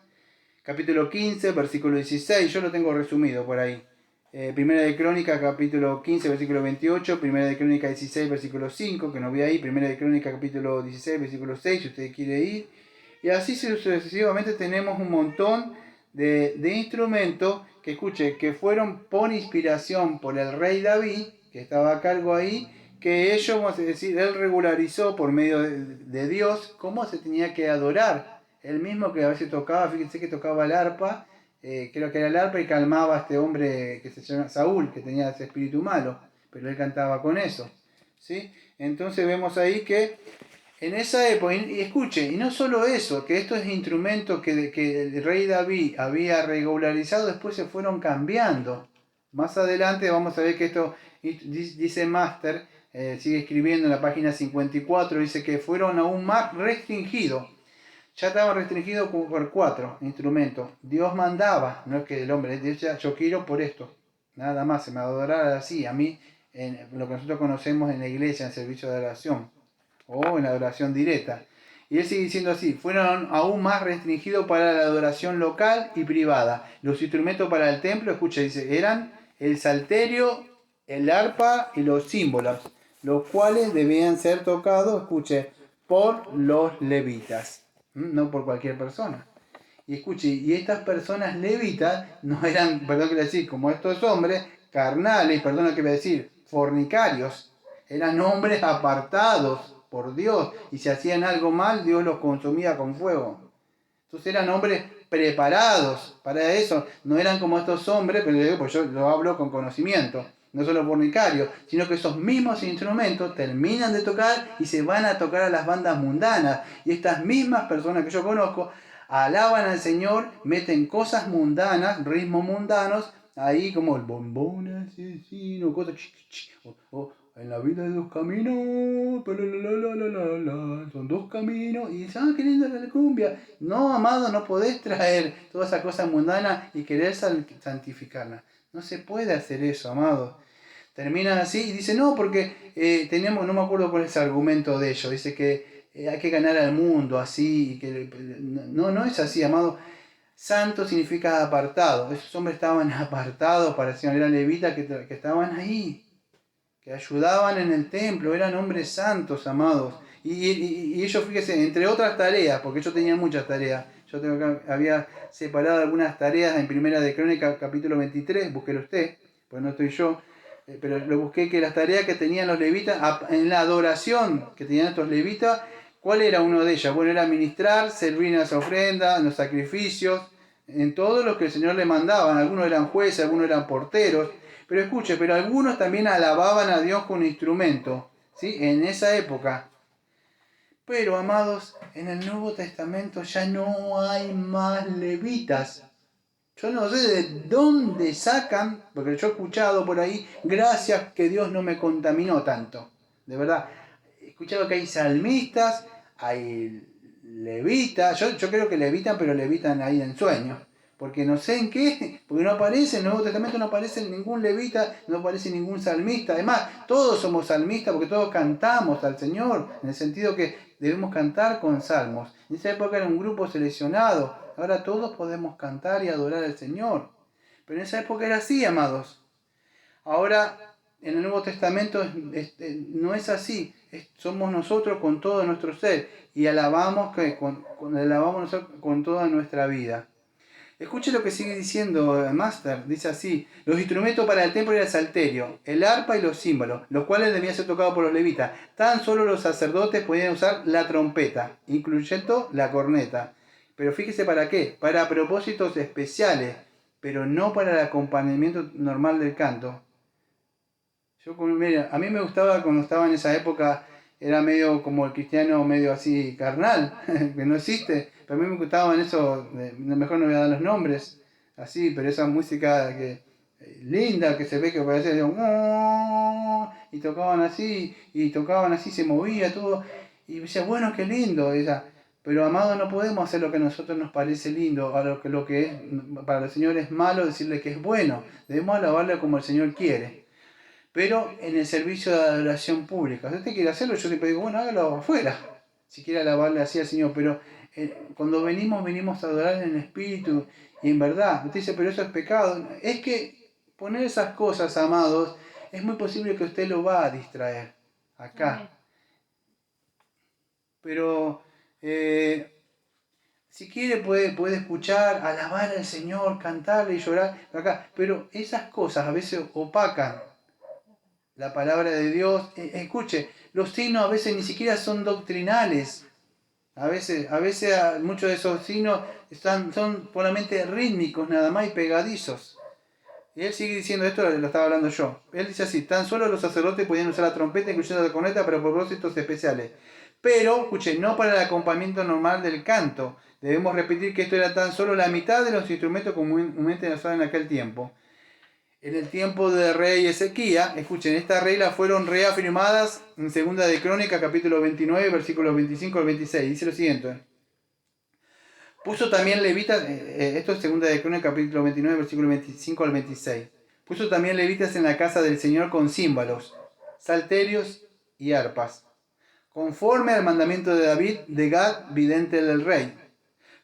capítulo 15, versículo 16. Yo lo tengo resumido por ahí. Primera de Crónica, capítulo 15, versículo 28, Primera de Crónica 16, versículo 5, que no vi ahí, Primera de Crónica, capítulo 16, versículo 6, si usted quiere ir. Y así sucesivamente tenemos un montón de instrumentos que, escuche, que fueron por inspiración por el rey David, que estaba a cargo ahí, que ellos, vamos a decir, él regularizó por medio de Dios cómo se tenía que adorar. El mismo que a veces tocaba, fíjense que tocaba el arpa, creo que era el arpa y calmaba a este hombre que se llama Saúl, que tenía ese espíritu malo, pero él cantaba con eso, ¿sí? Entonces vemos ahí que en esa época, y escuche, y no solo eso, que estos instrumentos que el rey David había regularizado después se fueron cambiando. Más adelante vamos a ver que esto, dice Master, sigue escribiendo en la página 54, dice que fueron aún más restringidos. Ya estaban restringidos por 4 instrumentos. Dios mandaba, no es que el hombre decía, yo quiero por esto. Nada más, se me adorara así, a mí, en lo que nosotros conocemos en la iglesia, en el servicio de oración, o en la adoración directa. Y él sigue diciendo así, fueron aún más restringidos para la adoración local y privada. Los instrumentos para el templo, escucha, dice, eran el salterio, el arpa y los símbolos, los cuales debían ser tocados, escuche, por los levitas, no por cualquier persona. Y escuche, y estas personas levitas no eran, perdón que le decir, como estos hombres carnales, perdón que voy a decir, fornicarios, eran hombres apartados por Dios, y si hacían algo mal, Dios los consumía con fuego. Entonces eran hombres preparados para eso, no eran como estos hombres, pero le digo, pues yo lo hablo con conocimiento, no solo fornicarios, sino que esos mismos instrumentos terminan de tocar y se van a tocar a las bandas mundanas, y estas mismas personas que yo conozco alaban al Señor, meten cosas mundanas, ritmos mundanos, ahí como el bombón asesino, cosas o en la vida hay dos caminos, son dos caminos, y dicen, qué linda la cumbia. No, amado, no podés traer toda esa cosa mundana y querer santificarla. No se puede hacer eso, amado. Terminan así y dice, no, porque tenemos, no me acuerdo cuál es el argumento de ellos, dice que hay que ganar al mundo así, y que no es así, amado. Santo significa apartado. Esos hombres estaban apartados para el Señor, eran levitas que estaban ahí, que ayudaban en el templo, eran hombres santos, amados. Y ellos, fíjense, entre otras tareas, porque ellos tenían muchas tareas. Yo había separado algunas tareas en Primera de Crónica, capítulo 23, búsquelo usted, pues no estoy yo. Pero lo busqué, que las tareas que tenían los levitas, en la adoración que tenían estos levitas, ¿cuál era uno de ellas? Bueno, era ministrar, servir en las ofrendas, en los sacrificios, en todo lo que el Señor le mandaba. Algunos eran jueces, algunos eran porteros. Pero escuche, pero algunos también alababan a Dios con instrumento, ¿sí? En esa época. Pero, amados, en el Nuevo Testamento ya no hay más levitas. Yo no sé de dónde sacan, porque yo he escuchado por ahí, gracias que Dios no me contaminó tanto. De verdad, he escuchado que hay salmistas, hay levitas, yo creo que levitan, pero levitan ahí en sueños. Porque no sé en qué, porque no aparece, en el Nuevo Testamento no aparece ningún levita, no aparece ningún salmista. Además, todos somos salmistas porque todos cantamos al Señor, en el sentido que debemos cantar con salmos. En esa época era un grupo seleccionado, ahora todos podemos cantar y adorar al Señor. Pero en esa época era así, amados. Ahora, en el Nuevo Testamento no es así. Somos nosotros con todo nuestro ser y alabamos con toda nuestra vida. Escuche lo que sigue diciendo Master. Dice así: los instrumentos para el templo era el salterio, el arpa y los címbalos, los cuales debían ser tocados por los levitas. Tan solo los sacerdotes podían usar la trompeta, incluyendo la corneta. Pero fíjese para qué: para propósitos especiales, pero no para el acompañamiento normal del canto. Mira, a mí me gustaba cuando estaba en esa época, era medio como el cristiano, medio así carnal, que no existe. Pero a mí me gustaban eso, mejor no voy a dar los nombres, así, pero esa música linda que se ve que parece, y tocaban así, se movía todo. Y decía, bueno, qué lindo. Pero amado, no podemos hacer lo que a nosotros nos parece lindo, a lo que es, para el Señor es malo, decirle que es bueno. Debemos alabarle como el Señor quiere. Pero en el servicio de adoración pública. Si usted quiere hacerlo, yo siempre digo, bueno, hágalo afuera. Si quiere alabarle así al Señor, pero cuando venimos a adorar en espíritu y en verdad. Usted dice, pero eso es pecado. Es que poner esas cosas, amados, es muy posible que usted lo va a distraer acá. Pero si quiere puede escuchar, alabar al Señor, cantarle y llorar acá. Pero esas cosas a veces opacan la palabra de Dios. Escuche, los signos a veces ni siquiera son doctrinales. A veces muchos de esos signos son puramente rítmicos nada más y pegadizos. Y él sigue diciendo esto, lo estaba hablando yo. Él dice así: tan solo los sacerdotes podían usar la trompeta, incluyendo la corneta, para propósitos especiales. Pero, escuchen, no para el acompañamiento normal del canto. Debemos repetir que esto era tan solo la mitad de los instrumentos comúnmente usados en aquel tiempo. En el tiempo del rey Ezequías, escuchen, estas reglas fueron reafirmadas en 2 de Crónicas, capítulo 29, versículos 25 al 26. Dice lo siguiente: puso también levitas, esto es 2 de Crónicas, capítulo 29, versículo 25 al 26. Puso también levitas en la casa del Señor con címbalos, salterios y arpas, conforme al mandamiento de David de Gad, vidente del rey.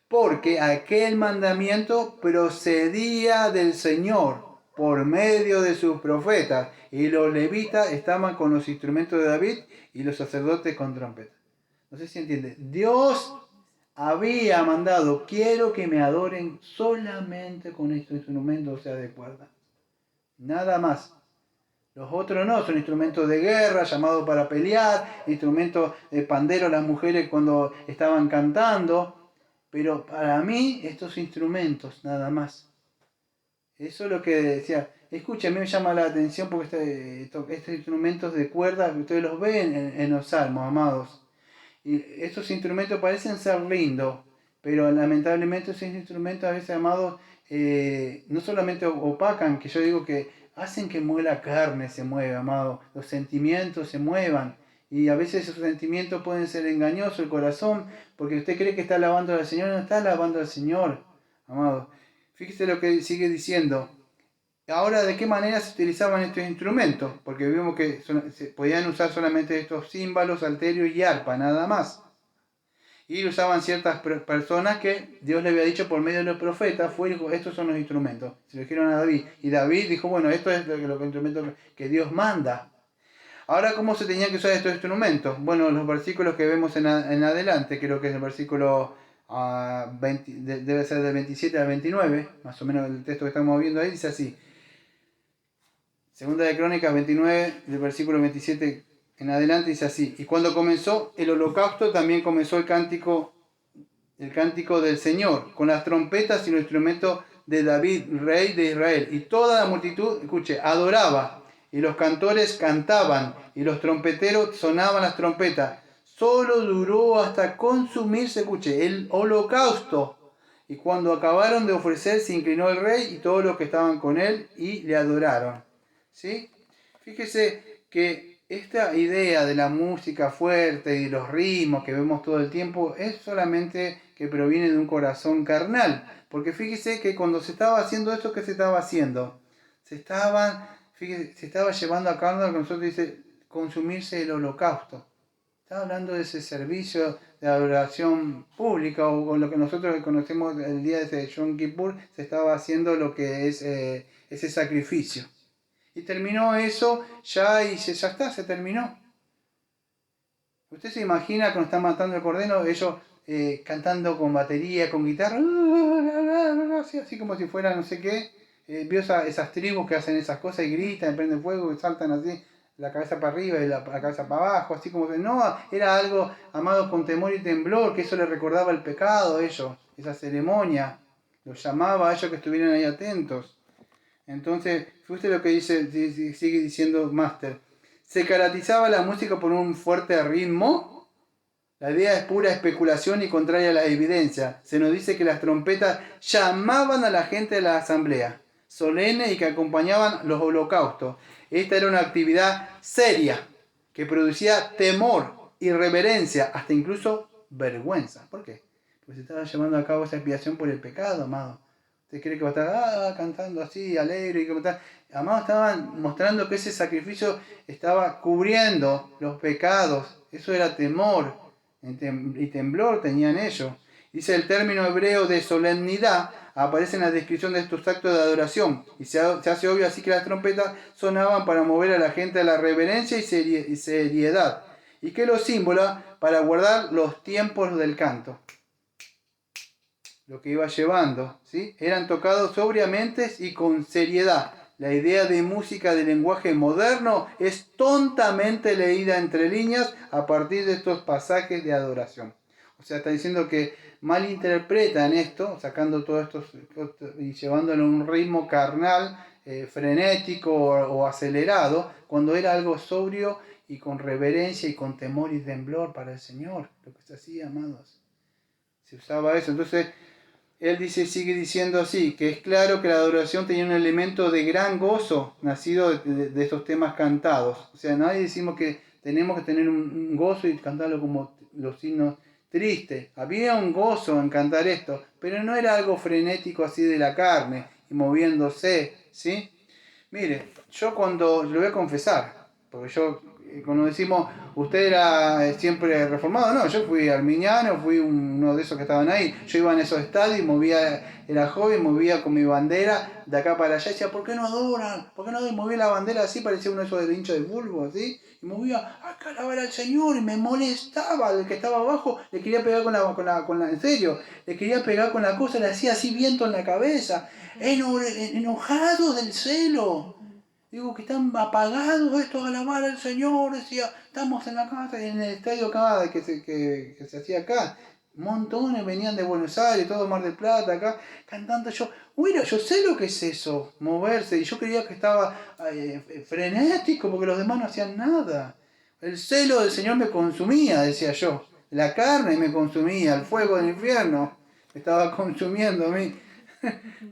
Porque aquel mandamiento procedía del Señor por medio de sus profetas, y los levitas estaban con los instrumentos de David y los sacerdotes con trompetas. No sé si entiende. Dios había mandado: quiero que me adoren solamente con estos instrumentos, o sea, de cuerda. Nada más. Los otros no, son instrumentos de guerra, llamados para pelear, instrumentos de pandero las mujeres cuando estaban cantando. Pero para mí, estos instrumentos, nada más. Eso es lo que decía. Escucha, a mí me llama la atención porque estos instrumentos de cuerda, ustedes los ven en los salmos, amados. Y estos instrumentos parecen ser lindos, pero lamentablemente esos instrumentos a veces, amados, no solamente opacan, que yo digo que hacen que la carne se mueva, amado, los sentimientos se muevan. Y a veces esos sentimientos pueden ser engañosos, el corazón, porque usted cree que está alabando al Señor, no está alabando al Señor, amado. Fíjese lo que sigue diciendo. Ahora, ¿de qué manera se utilizaban estos instrumentos? Porque vimos que se podían usar solamente estos címbalos, salterio y arpa, nada más. Y lo usaban ciertas personas que Dios le había dicho por medio de los profetas, estos son los instrumentos. Se lo dijeron a David. Y David dijo, bueno, esto es los instrumentos que Dios manda. Ahora, ¿cómo se tenían que usar estos instrumentos? Bueno, los versículos que vemos en adelante, creo que es el versículo 20, debe ser del 27 al 29, más o menos el texto que estamos viendo ahí, dice así. 2 de Crónicas 29, del versículo 27 en adelante, dice así: y cuando comenzó el holocausto, también comenzó el cántico del Señor, con las trompetas y los instrumentos de David, rey de Israel. Y toda la multitud, escuche, adoraba, y los cantores cantaban, y los trompeteros sonaban las trompetas. Solo duró hasta consumirse, escuche, el holocausto. Y cuando acabaron de ofrecer, se inclinó el rey y todos los que estaban con él, y le adoraron. ¿Sí? Fíjese que esta idea de la música fuerte y los ritmos que vemos todo el tiempo es solamente que proviene de un corazón carnal. Porque fíjese que cuando se estaba haciendo esto, ¿qué se estaba haciendo? Se estaba llevando a cabo lo que nosotros dice consumirse el holocausto. Está hablando de ese servicio de adoración pública, o lo que nosotros conocemos el día de Yom Kippur, se estaba haciendo lo que es ese sacrificio. Y terminó eso ya y ya está, se terminó. Usted se imagina cuando están matando el cordero, ellos cantando con batería, con guitarra, así como si fuera no sé qué. Vio esas tribus que hacen esas cosas y gritan, prenden fuego y saltan así, la cabeza para arriba y la cabeza para abajo, así como que no, era algo, amado, con temor y temblor, que eso le recordaba el pecado a ellos, esa ceremonia, los llamaba a ellos que estuvieran ahí atentos. Entonces, fíjate lo que sigue diciendo Master. Se caracterizaba la música por un fuerte ritmo. La idea es pura especulación y contraria a la evidencia. Se nos dice que las trompetas llamaban a la gente de la asamblea solemne y que acompañaban los holocaustos. Esta era una actividad seria que producía temor, irreverencia, hasta incluso vergüenza. ¿Por qué? Porque se estaba llevando a cabo esa expiación por el pecado, amado. ¿Usted cree que va a estar cantando así, alegre? Amado, estaban mostrando que ese sacrificio estaba cubriendo los pecados. Eso era temor y temblor tenían ellos. Dice el término hebreo de solemnidad, aparece en la descripción de estos actos de adoración. Y se hace obvio así que las trompetas sonaban para mover a la gente a la reverencia y seriedad. Y que los símbolos para guardar los tiempos del canto. Lo que iba llevando, ¿sí? Eran tocados sobriamente y con seriedad. La idea de música de lenguaje moderno es tontamente leída entre líneas a partir de estos pasajes de adoración. O sea, está diciendo que malinterpretan esto, sacando todo esto y llevándolo a un ritmo carnal, frenético o acelerado, cuando era algo sobrio y con reverencia y con temor y temblor para el Señor, lo que se hacía, amados. Se usaba eso. Entonces, él sigue diciendo así, que es claro que la adoración tenía un elemento de gran gozo nacido de estos temas cantados. O sea, nadie decimos que tenemos que tener un gozo y cantarlo como los himnos tristes. Había un gozo en cantar esto, pero no era algo frenético así de la carne y moviéndose, ¿sí? Mire, yo cuando, lo voy a confesar, porque yo, cuando decimos, usted era siempre reformado, no, yo fui arminiano, fui uno de esos que estaban ahí, yo iba en esos estadios y movía, era joven, movía con mi bandera de acá para allá, y decía, ¿por qué no adoran? ¿Por qué no adoran? Y movía la bandera así, parecía uno de esos del hincha de fútbol, así, y movía, acá alabar al Señor, y me molestaba, el que estaba abajo, le quería pegar en serio, le quería pegar con la cosa, le hacía así viento en la cabeza, enojados del celo. Digo que están apagados estos a alabar al Señor, decía, estamos en la casa, en el estadio acá que se hacía acá. Montones venían de Buenos Aires, todo Mar del Plata, acá, cantando. Mira, yo sé lo que es eso, moverse, y yo creía que estaba frenético porque los demás no hacían nada. El celo del Señor me consumía, decía yo. La carne me consumía, el fuego del infierno me estaba consumiendo a mí.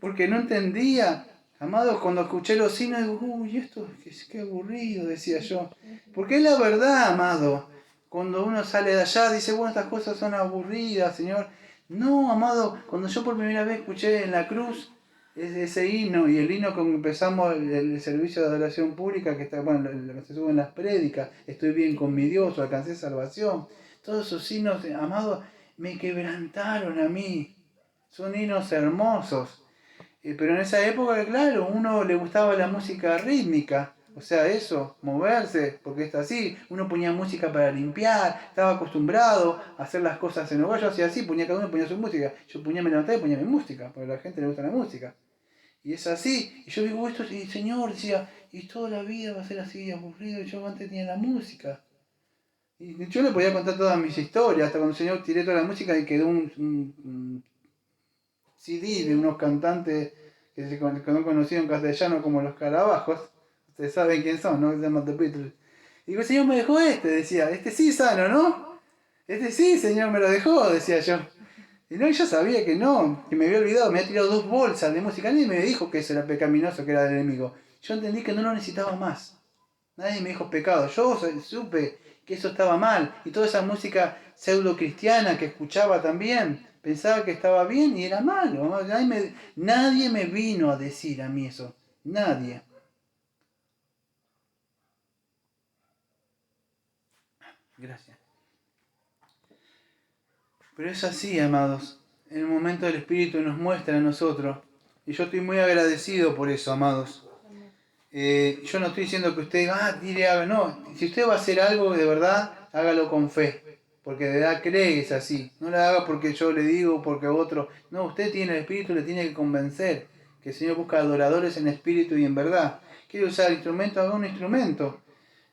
Porque no entendía. Amados, cuando escuché los himnos, digo, uy, esto qué aburrido, decía yo. Porque es la verdad, amado. Cuando uno sale de allá, dice, bueno, estas cosas son aburridas, Señor. No, amado, cuando yo por primera vez escuché en la cruz ese himno, y el himno con que empezamos el servicio de adoración pública, que está, bueno, lo que se sube en las prédicas, estoy bien con mi Dios, o alcancé salvación. Todos esos himnos, amado, me quebrantaron a mí. Son himnos hermosos. Pero en esa época, claro, uno le gustaba la música rítmica, o sea, eso, moverse, porque está así. Uno ponía música para limpiar, estaba acostumbrado a hacer las cosas en hogar. Yo hacía así, cada uno ponía su música. Yo me levantaba y ponía mi música, porque a la gente le gusta la música. Y es así. Y yo digo, esto, y el Señor decía, y toda la vida va a ser así, aburrido. Y yo antes tenía la música. Y yo le podía contar todas mis historias, hasta cuando el Señor tiré toda la música y quedó un CD de unos cantantes que no conocido en castellano como los Carabajos. Ustedes saben quién son, ¿no? Se llaman The Beatles. Y digo, el Señor me dejó decía, este sí sano, ¿no? Este sí, Señor, me lo dejó, decía yo. Y no, yo sabía que no, que me había olvidado, me había tirado 2 bolsas de música. Nadie me dijo que eso era pecaminoso, que era del enemigo. Yo entendí que no lo necesitaba más. Nadie me dijo pecado. Yo supe que eso estaba mal. Y toda esa música pseudo cristiana que escuchaba también, pensaba que estaba bien y era malo. Nadie me vino a decir a mí eso. Nadie. Gracias. Pero es así, amados. En el momento del Espíritu nos muestra a nosotros. Y yo estoy muy agradecido por eso, amados. Yo no estoy diciendo que usted haga, no. Si usted va a hacer algo de verdad, hágalo con fe. Porque de verdad cree que es así. No lo haga porque yo le digo, porque otro. No, usted tiene el Espíritu, le tiene que convencer. Que el Señor busca adoradores en espíritu y en verdad. Quiere usar instrumento, haga un instrumento.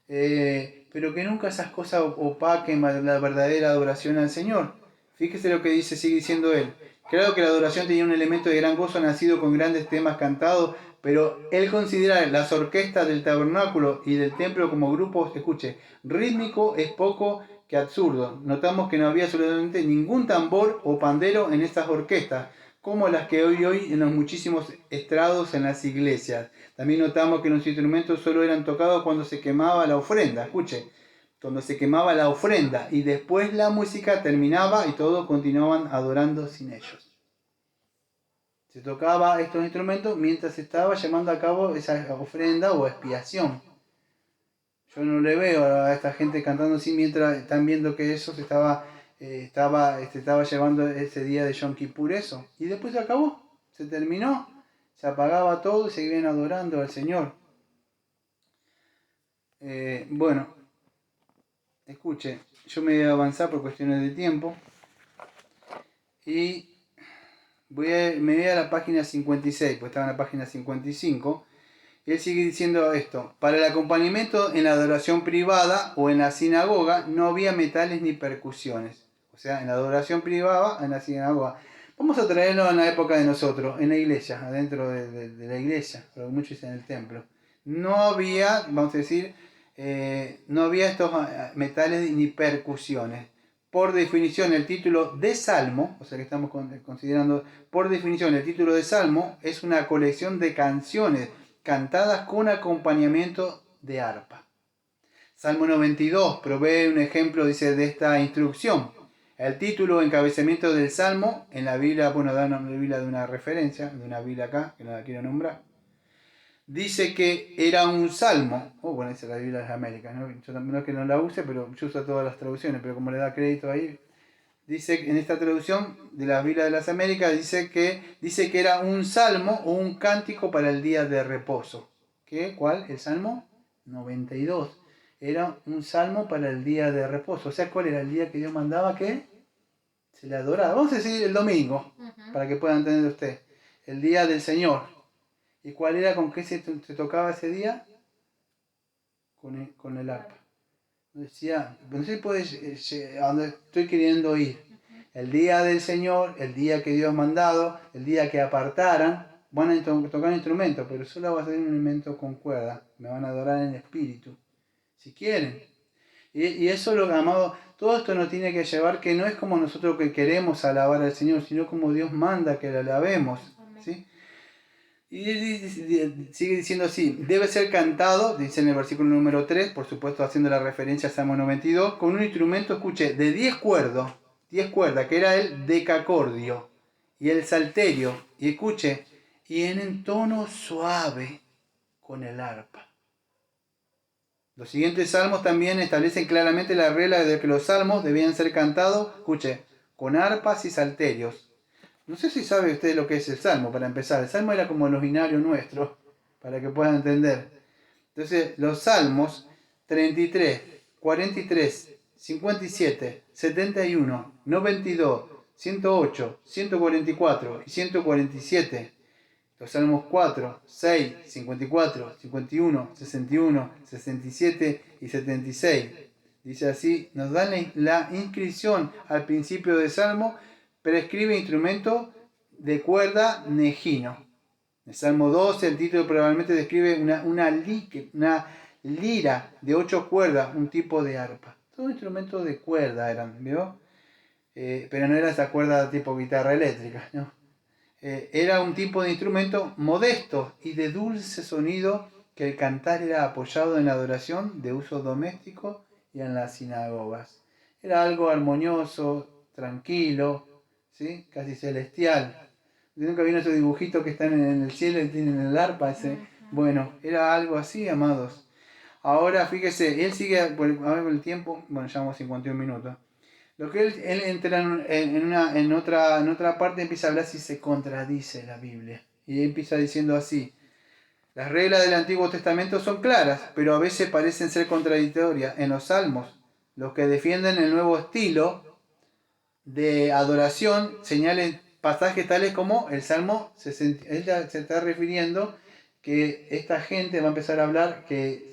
Pero que nunca esas cosas opaquen la verdadera adoración al Señor. Fíjese lo que dice, sigue diciendo él. Claro que la adoración tenía un elemento de gran gozo nacido con grandes temas cantados, pero él considera las orquestas del tabernáculo y del templo como grupos, escuche, rítmico es poco que absurdo. Notamos que no había absolutamente ningún tambor o pandero en estas orquestas, como las que hoy en los muchísimos estrados en las iglesias. También notamos que los instrumentos solo eran tocados cuando se quemaba la ofrenda, escuche, cuando se quemaba la ofrenda y después la música terminaba y todos continuaban adorando sin ellos. Se tocaba estos instrumentos mientras se estaba llevando a cabo esa ofrenda o expiación. Yo no le veo a esta gente cantando así mientras están viendo que eso se estaba llevando ese día de Yom Kippur eso. Y después se acabó, se terminó, se apagaba todo y seguían adorando al Señor. Bueno, escuche, yo me voy a avanzar por cuestiones de tiempo y me voy a la página 56, pues estaba en la página 55. Y él sigue diciendo esto: para el acompañamiento en la adoración privada o en la sinagoga no había metales ni percusiones. O sea, en la adoración privada, en la sinagoga. Vamos a traerlo en la época de nosotros, en la iglesia, adentro de la iglesia, pero muchos dicen en el templo. No había, vamos a decir, no había estos metales ni percusiones. Por definición, el título de Salmo, o sea que estamos considerando, por definición, el título de Salmo es una colección de canciones cantadas con acompañamiento de arpa. Salmo 92 provee un ejemplo, dice, de esta instrucción. El título o encabezamiento del Salmo en la Biblia, bueno, da una Biblia de una referencia, de una Biblia acá, que no la quiero nombrar. Dice que era un salmo, bueno, esa es la Biblia de las Américas, ¿no? Yo no es que no la use, pero yo uso todas las traducciones, pero como le da crédito ahí, dice en esta traducción de la Biblia de las Américas, dice que era un salmo o un cántico para el día de reposo. ¿Qué? ¿Cuál? El Salmo 92. Era un salmo para el día de reposo. O sea, ¿cuál era el día que Dios mandaba que se le adorara? Vamos a decir el domingo, para que pueda entender usted. El día del Señor. ¿Y cuál era, con qué se tocaba ese día? Con el arpa. Decía, no sé si puedes, a donde estoy queriendo ir. El día del Señor, el día que Dios ha mandado, el día que apartaran, van a tocar instrumentos, pero solo va a ser un instrumento con cuerda. Me van a adorar en espíritu, si quieren. Y eso lo amado, todo esto nos tiene que llevar que no es como nosotros que queremos alabar al Señor, sino como Dios manda que le alabemos, ¿sí? Y sigue diciendo así, debe ser cantado, dice en el versículo número 3, por supuesto haciendo la referencia a Salmo 92, con un instrumento, escuche, de 10 cuerdas, que era el decacordio y el salterio, y escuche, y en tono suave con el arpa. Los siguientes salmos también establecen claramente la regla de que los salmos debían ser cantados, escuche, con arpas y salterios. No sé si sabe usted lo que es el salmo, para empezar. El salmo era como los binarios nuestros, para que puedan entender. Entonces, los salmos 33, 43, 57, 71, 92, 108, 144 y 147. Los salmos 4, 6, 54, 51, 61, 67 y 76. Dice así, nos dan la inscripción al principio del salmo, prescribe instrumento de cuerda nejino. En el Salmo 12 el título probablemente describe una lira de 8 cuerdas, un tipo de arpa. Todo instrumento de cuerda eran, ¿vio? Pero no era esa cuerda tipo guitarra eléctrica, ¿no? Era un tipo de instrumento modesto y de dulce sonido que el cantar era apoyado en la adoración de uso doméstico y en las sinagogas. Era algo armonioso, tranquilo, ¿sí? Casi celestial. Nunca vieron esos dibujitos que están en el cielo y tienen el arpa ese. Bueno, era algo así, amados. Ahora fíjese, él sigue, a ver con el tiempo, bueno, llevamos 51 minutos. Lo que él entra en otra parte, empieza a hablar si se contradice la Biblia. Y empieza diciendo así: las reglas del Antiguo Testamento son claras, pero a veces parecen ser contradictorias. En los Salmos, los que defienden el nuevo estilo de adoración señalan pasajes tales como el Salmo 60. Él se está refiriendo que esta gente va a empezar a hablar que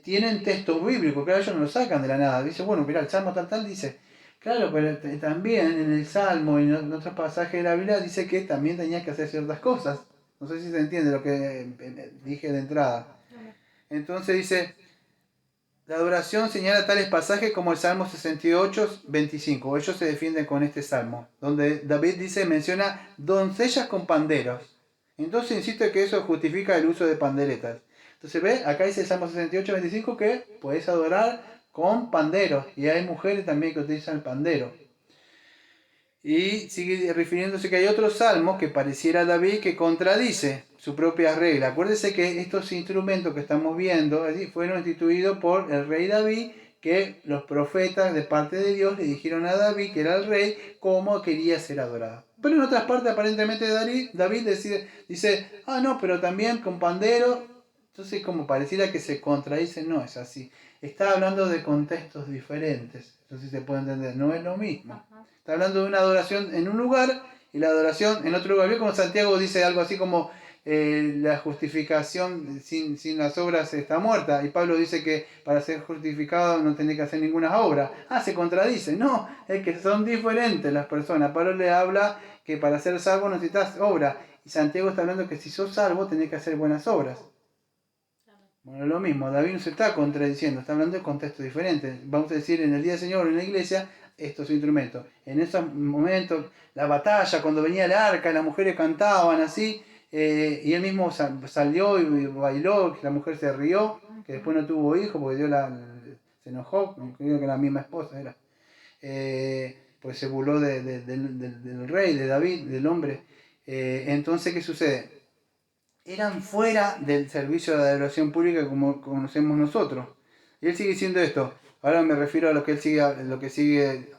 tienen textos bíblicos, claro, ellos no lo sacan de la nada. Dice, bueno, mira, el Salmo tal dice, claro, pero también en el Salmo y en otros pasajes de la Biblia dice que también tenías que hacer ciertas cosas. No sé si se entiende lo que dije de entrada. Entonces dice, la adoración señala tales pasajes como el Salmo 68, 25. Ellos se defienden con este salmo, donde David menciona doncellas con panderos. Entonces insiste que eso justifica el uso de panderetas. Entonces ve, acá dice el Salmo 68, 25 que podés adorar con panderos. Y hay mujeres también que utilizan el pandero. Y sigue refiriéndose que hay otros salmos que pareciera David que contradice su propia regla. Acuérdense que estos instrumentos que estamos viendo allí fueron instituidos por el rey David, que los profetas de parte de Dios le dijeron a David, que era el rey, cómo quería ser adorado. Pero en otras partes aparentemente David dice, no, pero también con pandero. Entonces como pareciera que se contradice, no es así. Está hablando de contextos diferentes. Entonces se puede entender, no es lo mismo. Está hablando de una adoración en un lugar y la adoración en otro lugar. Como Santiago dice algo así como, la justificación sin las obras está muerta. Y Pablo dice que para ser justificado no tenés que hacer ninguna obra. Se contradice. No, es que son diferentes las personas. Pablo le habla que para ser salvo necesitas obra. Y Santiago está hablando que si sos salvo tenés que hacer buenas obras. Bueno, lo mismo, David no se está contradiciendo, está hablando de contextos diferentes. Vamos a decir, en el Día del Señor, en la iglesia, estos instrumentos. En esos momentos, la batalla, cuando venía el arca, las mujeres cantaban así, y él mismo salió y bailó, que la mujer se rió, que después no tuvo hijos porque Dios se enojó, creo que la misma esposa era. Pues se burló del rey, de David, del hombre. Entonces, ¿qué sucede? Eran fuera del servicio de adoración pública como conocemos nosotros. Y él sigue diciendo esto. Ahora me refiero a lo que él sigue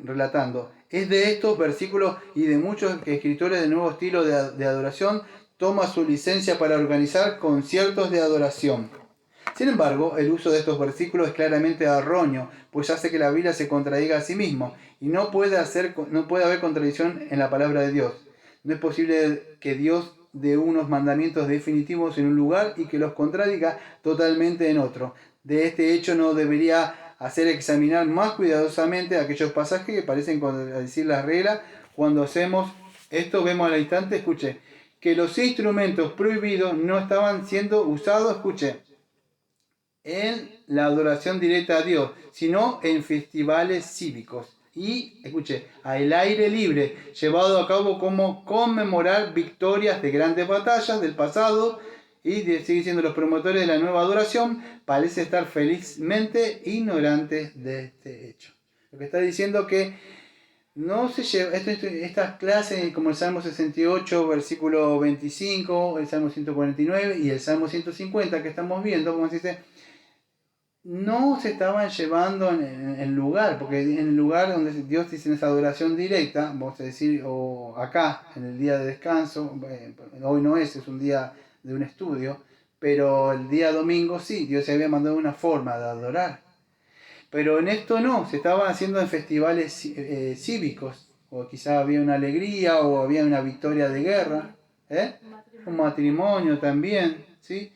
relatando. Es de estos versículos y de muchos escritores de nuevo estilo de adoración toma su licencia para organizar conciertos de adoración. Sin embargo, el uso de estos versículos es claramente erróneo, pues hace que la Biblia se contradiga a sí mismo y no puede haber contradicción en la palabra de Dios. No es posible que Dios dé unos mandamientos definitivos en un lugar y que los contradiga totalmente en otro. De este hecho no debería hacer examinar más cuidadosamente aquellos pasajes que parecen contradecir las reglas. Cuando hacemos esto vemos al instante, escuche, que los instrumentos prohibidos no estaban siendo usados, escuche, en la adoración directa a Dios, sino en festivales cívicos. Y, escuche, al aire libre, llevado a cabo como conmemorar victorias de grandes batallas del pasado, y sigue siendo los promotores de la nueva adoración, parece estar felizmente ignorantes de este hecho. Lo que está diciendo que no se lleva, estas clases como el Salmo 68, versículo 25, el Salmo 149 y el Salmo 150 que estamos viendo, como se dice, no se estaban llevando en el lugar, porque en el lugar donde Dios dice esa adoración directa, vamos a decir, o acá, en el día de descanso, hoy no es un día de un estudio, pero el día domingo sí, Dios se había mandado una forma de adorar. Pero en esto no, se estaban haciendo en festivales cívicos, o quizá había una alegría, o había una victoria de guerra, un matrimonio también, ¿sí?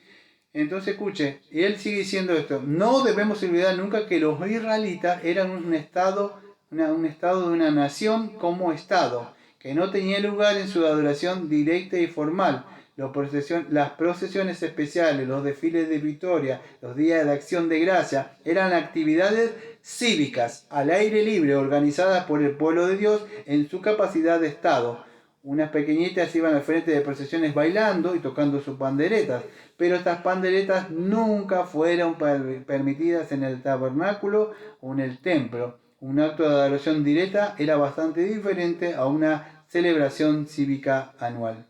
Entonces escuche, y él sigue diciendo esto, no debemos olvidar nunca que los israelitas eran un estado de una nación como estado, que no tenía lugar en su adoración directa y formal. Las procesiones especiales, los desfiles de victoria, los días de acción de gracia, eran actividades cívicas, al aire libre, organizadas por el pueblo de Dios en su capacidad de estado. Unas pequeñitas iban al frente de procesiones bailando y tocando sus panderetas, pero estas panderetas nunca fueron permitidas en el tabernáculo o en el templo. Un acto de adoración directa era bastante diferente a una celebración cívica anual.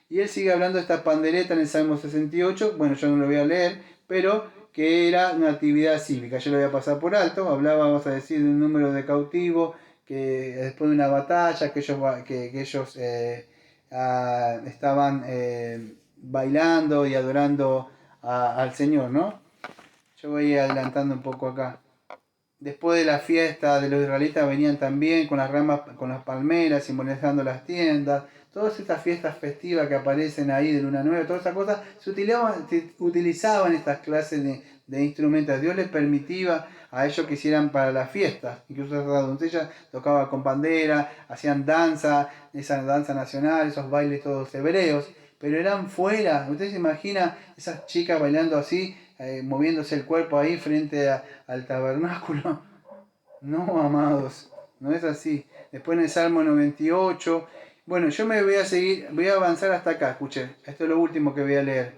Y él sigue hablando de esta pandereta en el Salmo 68, bueno, yo no lo voy a leer, pero que era una actividad cívica. Yo lo voy a pasar por alto, hablaba, vamos a decir, de un número de cautivos, que después de una batalla, que ellos estaban bailando y adorando al Señor, ¿no? Yo voy adelantando un poco acá. Después de la fiesta de los israelitas venían también con las ramas, con las palmeras, simbolizando las tiendas. Todas estas fiestas festivas que aparecen ahí de Luna Nueva, todas esas cosas, se utilizaban estas clases de instrumentos. Dios les permitía a ellos que hicieran para las fiestas. Incluso esas doncellas tocaban con bandera, hacían danza, esa danza nacional, esos bailes todos hebreos, pero eran fuera. Usted se imagina esas chicas bailando así, moviéndose el cuerpo ahí frente al tabernáculo. No, amados, no es así. Después en el Salmo 98, bueno, yo me voy a avanzar hasta acá, escuché, esto es lo último que voy a leer.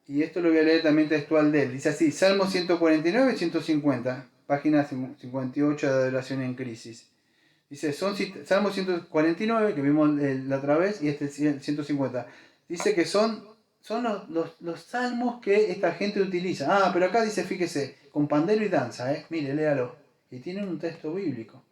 Y esto lo voy a leer también textual de él. Dice así, Salmo 149 y 150, página 58 de Adoración en Crisis. Dice, Salmo 149, que vimos la otra vez, y este 150. Dice que son los salmos que esta gente utiliza. Pero acá dice, fíjese, con pandero y danza, mire, léalo. Y tienen un texto bíblico.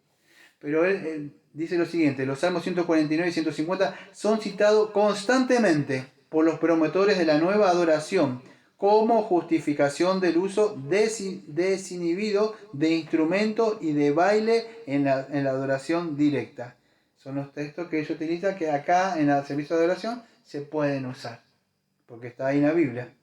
Pero él dice lo siguiente, los salmos 149 y 150 son citados constantemente por los promotores de la nueva adoración como justificación del uso desinhibido de instrumentos y de baile en la adoración directa. Son los textos que ellos utilizan, que acá en el servicio de adoración se pueden usar, porque está ahí en la Biblia.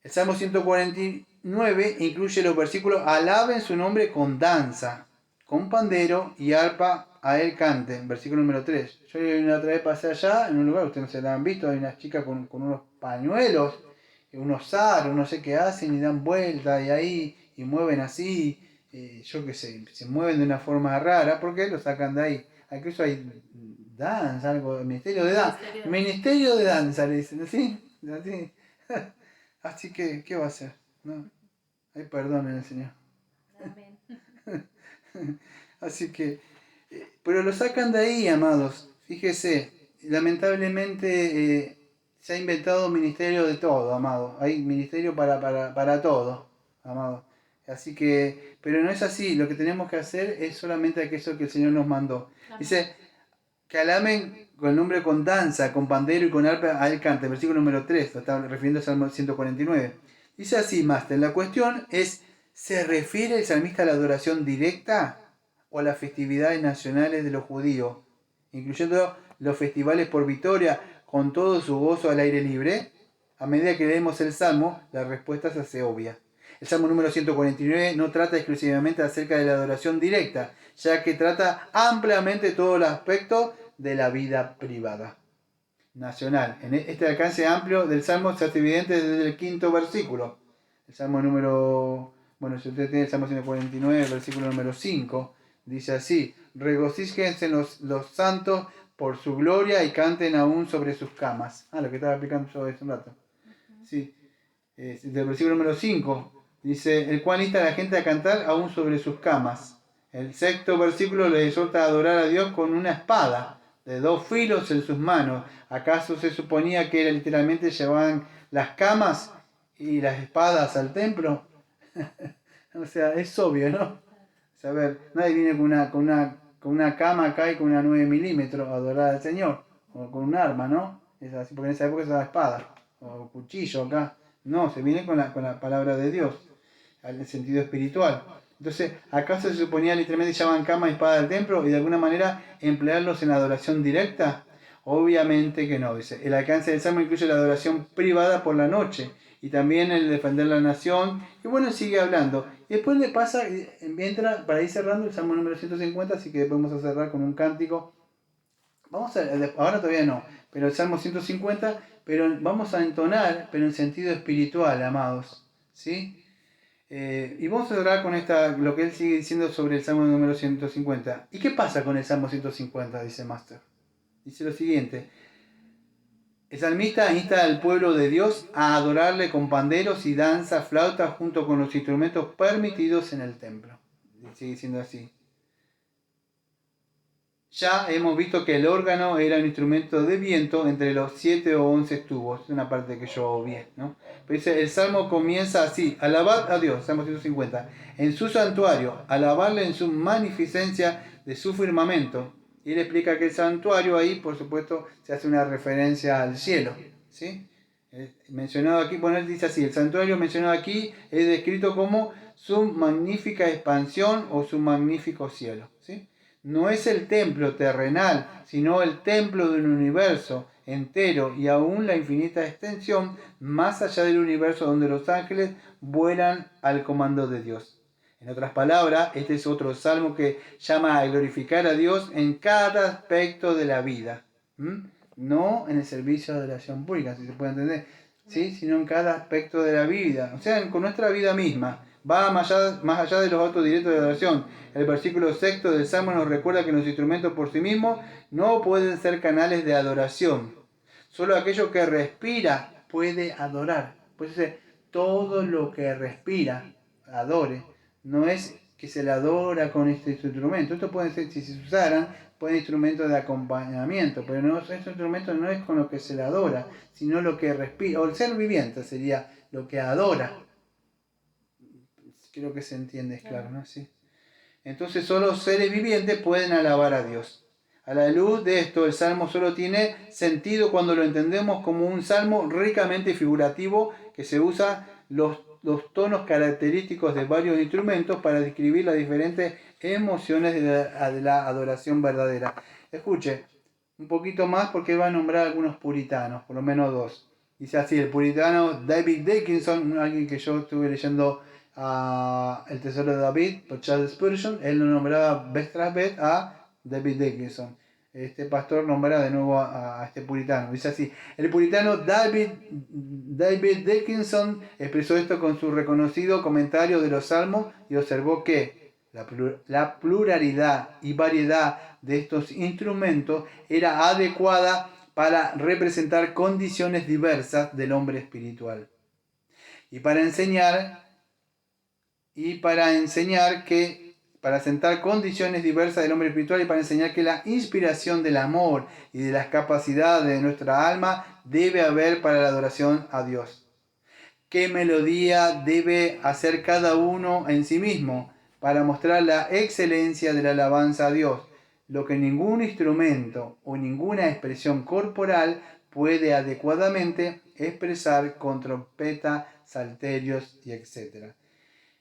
El Salmo 149 incluye los versículos: alaben su nombre con danza, con pandero y arpa a él canten, versículo número 3. Yo una otra vez pasé allá, en un lugar, ustedes no se la han visto, hay unas chicas con unos pañuelos, unos aros, no sé qué hacen, y dan vueltas, y ahí, y mueven así, yo qué sé, se mueven de una forma rara, porque lo sacan de ahí. Incluso hay danza, algo, ministerio de danza, ministerio de danza, le dicen, ¿así? ¿Así? Así que, ¿qué va a hacer? ¿No? Ay, perdonen el Señor. Amén. Así que, pero lo sacan de ahí, amados. Fíjese, lamentablemente se ha inventado ministerio de todo, amado. Hay ministerio para todo, amado. Así que, pero no es así. Lo que tenemos que hacer es solamente aquello que el Señor nos mandó. Amén. Dice, que alaben con el nombre con danza, con pandero y con arpa a él cante. Versículo número 3, lo está refiriendo al Salmo 149. Dice así, Master, la cuestión es, ¿se refiere el salmista a la adoración directa o a las festividades nacionales de los judíos, incluyendo los festivales por Victoria, con todo su gozo al aire libre? A medida que leemos el Salmo, la respuesta se hace obvia. El Salmo número 149 no trata exclusivamente acerca de la adoración directa, ya que trata ampliamente todo el aspecto de la vida privada nacional. En este alcance amplio del Salmo se hace evidente desde el 5.º versículo. El Salmo número, si usted tiene el Salmo 149, versículo número 5, dice así: regocíjense los santos por su gloria y canten aún sobre sus camas. Lo que estaba explicando yo hace un rato. Sí. Del versículo número 5, dice, el cual insta a la gente a cantar aún sobre sus camas. El 6.º versículo le exhorta a adorar a Dios con una espada de 2 filos en sus manos. ¿Acaso se suponía que literalmente llevaban las camas y las espadas al templo? O sea, es obvio, ¿no? O sea, a ver, nadie viene con una cama acá y con una 9 milímetros a adorar al Señor, o con un arma, ¿no? Es así, porque en esa época se daba espada, o cuchillo acá. No, se viene con la palabra de Dios, al sentido espiritual. Entonces, ¿acaso se suponía literalmente llamaban cama y espada al templo y de alguna manera emplearlos en la adoración directa? Obviamente que no, dice. El alcance del Salmo incluye la adoración privada por la noche y también el defender la nación. Y bueno, sigue hablando. Y después le pasa, entra para ir cerrando el Salmo número 150, así que vamos a cerrar con un cántico. Vamos a, ahora todavía no, pero el Salmo 150, pero vamos a entonar, pero en sentido espiritual, amados. ¿Sí? Y vamos a cerrar con lo que él sigue diciendo sobre el Salmo número 150. ¿Y qué pasa con el Salmo 150? Dice Master. Dice lo siguiente: el salmista insta al pueblo de Dios a adorarle con panderos y danza, flauta, junto con los instrumentos permitidos en el templo. Sigue diciendo así. Ya hemos visto que el órgano era un instrumento de viento entre los 7 o 11 tubos. Es una parte que yo vi, ¿no? Pero dice, el Salmo comienza así: alabad a Dios, Salmo 150, en su santuario, alabarle en su magnificencia de su firmamento. Y él explica que el santuario ahí, por supuesto, se hace una referencia al cielo, ¿sí? Mencionado aquí, bueno, él dice así: el santuario mencionado aquí es descrito como su magnífica expansión o su magnífico cielo, ¿sí? No es el templo terrenal, sino el templo de un universo entero y aún la infinita extensión más allá del universo donde los ángeles vuelan al comando de Dios. En otras palabras, este es otro salmo que llama a glorificar a Dios en cada aspecto de la vida. No en el servicio de adoración pública, si se puede entender, ¿sí? Sino en cada aspecto de la vida, o sea, con nuestra vida misma. Va más allá de los actos directos de adoración. El versículo 6 del Salmo nos recuerda que los instrumentos por sí mismos no pueden ser canales de adoración. Solo aquello que respira puede adorar. Pues dice, todo lo que respira, adore. No es que se le adora con este instrumento. Esto puede ser, si se usaran, pueden instrumentos de acompañamiento, pero no, este instrumento no es con lo que se le adora, sino lo que respira. O el ser viviente sería lo que adora. Creo que se entiende, es claro, ¿no? Sí. Entonces solo seres vivientes pueden alabar a Dios. A la luz de esto, el salmo solo tiene sentido cuando lo entendemos como un salmo ricamente figurativo que se usa los tonos característicos de varios instrumentos para describir las diferentes emociones de la adoración verdadera. Escuche, un poquito más porque él va a nombrar algunos puritanos, por lo menos dos. Dice así, el puritano David Dickinson, alguien que yo estuve leyendo El Tesoro de David por Charles Spurgeon, él lo nombraba vez tras vez a David Dickinson. Este pastor nombra de nuevo a este puritano. Dice así, el puritano David Dickinson expresó esto con su reconocido comentario de los Salmos y observó que la pluralidad y variedad de estos instrumentos era adecuada para representar condiciones diversas del hombre espiritual. Para sentar condiciones diversas del hombre espiritual y para enseñar que la inspiración del amor y de las capacidades de nuestra alma debe haber para la adoración a Dios. ¿Qué melodía debe hacer cada uno en sí mismo para mostrar la excelencia de la alabanza a Dios? Lo que ningún instrumento o ninguna expresión corporal puede adecuadamente expresar con trompeta, salterios y etc.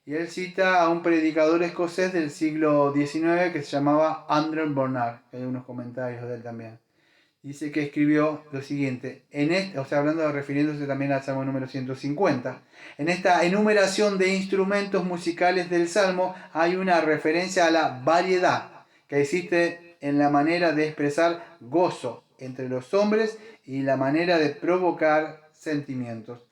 Y él cita a un predicador escocés del siglo XIX que se llamaba Andrew Bonar, que hay unos comentarios de él también. Dice que escribió lo siguiente, refiriéndose también al Salmo número 150. En esta enumeración de instrumentos musicales del Salmo hay una referencia a la variedad que existe en la manera de expresar gozo entre los hombres y la manera de provocar sentimientos.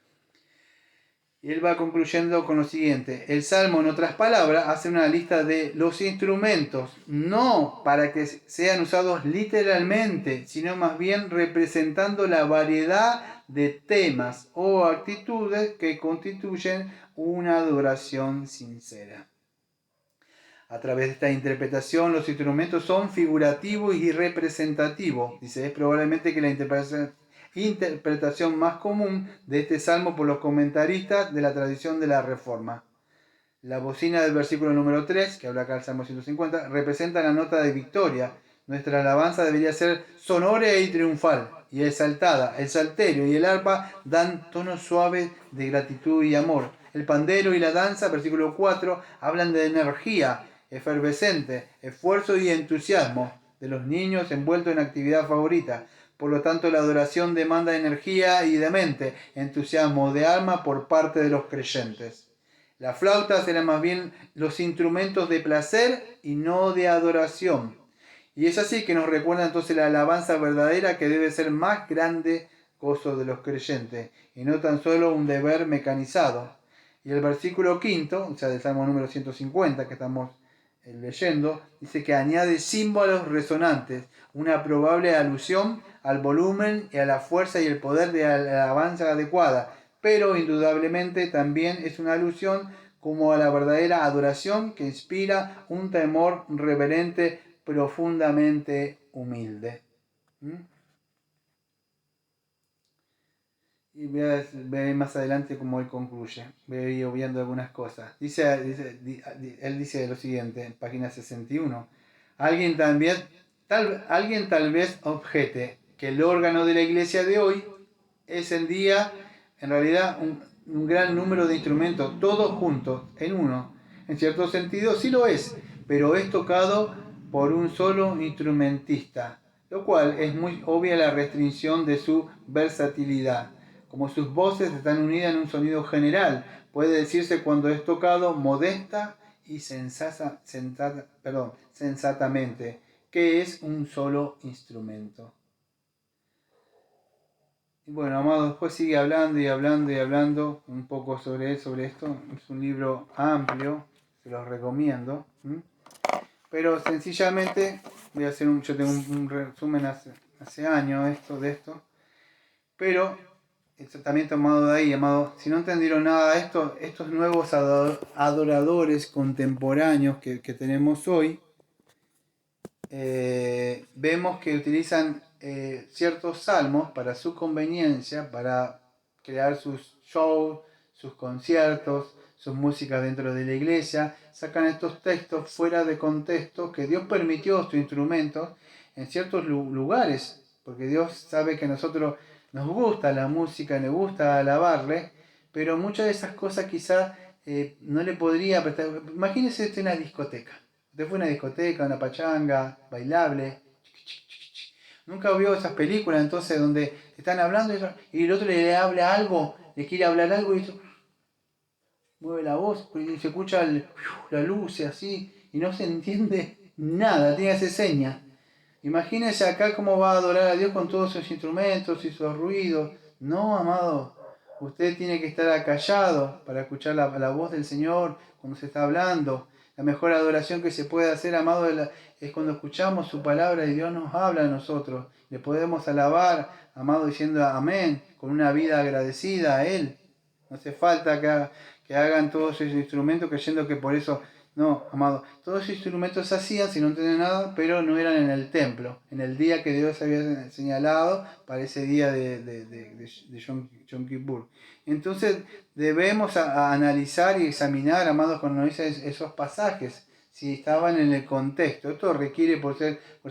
Y él va concluyendo con lo siguiente. El Salmo, en otras palabras, hace una lista de los instrumentos, no para que sean usados literalmente, sino más bien representando la variedad de temas o actitudes que constituyen una adoración sincera. A través de esta interpretación, los instrumentos son figurativos y representativos. Dice, es probablemente que la interpretación más común de este salmo por los comentaristas de la tradición de la Reforma. La bocina del versículo número 3, que habla acá el Salmo 150, representa la nota de victoria. Nuestra alabanza debería ser sonora y triunfal y exaltada. El salterio y el arpa dan tonos suaves de gratitud y amor. El pandero y la danza, versículo 4, hablan de energía efervescente, esfuerzo y entusiasmo de los niños envueltos en actividad favorita. Por lo tanto, la adoración demanda energía y de mente, entusiasmo de alma por parte de los creyentes. Las flautas eran más bien los instrumentos de placer y no de adoración. Y es así que nos recuerda entonces la alabanza verdadera que debe ser más grande gozo de los creyentes y no tan solo un deber mecanizado. Y el versículo 5, o sea, del Salmo número 150 que estamos leyendo, dice que añade símbolos resonantes, una probable alusión al volumen y a la fuerza y el poder de la alabanza adecuada, pero indudablemente también es una alusión como a la verdadera adoración que inspira un temor reverente profundamente humilde. Y voy a ver más adelante cómo él concluye. Voy a ir obviando algunas cosas. Él dice lo siguiente, en página 61. Alguien tal vez objete que el órgano de la iglesia de hoy es en realidad un gran número de instrumentos, todos juntos, en uno. En cierto sentido sí lo es, pero es tocado por un solo instrumentista, lo cual es muy obvia la restricción de su versatilidad. Como sus voces están unidas en un sonido general, puede decirse cuando es tocado modesta y sensatamente, que es un solo instrumento. Y bueno, amado, después sigue hablando y hablando y hablando un poco sobre esto. Es un libro amplio, se los recomiendo. Pero sencillamente, yo tengo un resumen hace años de esto, pero también tomado de ahí, amado, si no entendieron nada de esto, estos nuevos adoradores contemporáneos que tenemos hoy, vemos que utilizan ciertos salmos para su conveniencia, para crear sus shows, sus conciertos, sus músicas dentro de la iglesia, sacan estos textos fuera de contexto que Dios permitió estos instrumentos en ciertos lugares, porque Dios sabe que a nosotros nos gusta la música, nos gusta alabarle, pero muchas de esas cosas quizás no le podría prestar. Imagínense esto en una discoteca. Usted fue a una discoteca, una pachanga, bailable, Nunca vio esas películas entonces donde están hablando y el otro le habla algo, le quiere hablar algo y mueve la voz y se escucha la luz y así y no se entiende nada, tiene que hacer señas. Imagínense acá cómo va a adorar a Dios con todos sus instrumentos y sus ruidos. No, amado, usted tiene que estar acallado para escuchar la voz del Señor cuando se está hablando. La mejor adoración que se puede hacer, amado, es cuando escuchamos su palabra y Dios nos habla a nosotros. Le podemos alabar, amado, diciendo amén, con una vida agradecida a Él. No hace falta que hagan todos esos instrumentos creyendo que por eso... No, amado, todos esos instrumentos se hacían si no tenían nada, pero no eran en el templo, en el día que Dios había señalado para ese día de Yom Kippur. Entonces debemos analizar y examinar, amados, cuando nos dicen esos pasajes, si estaban en el contexto. Esto requiere, por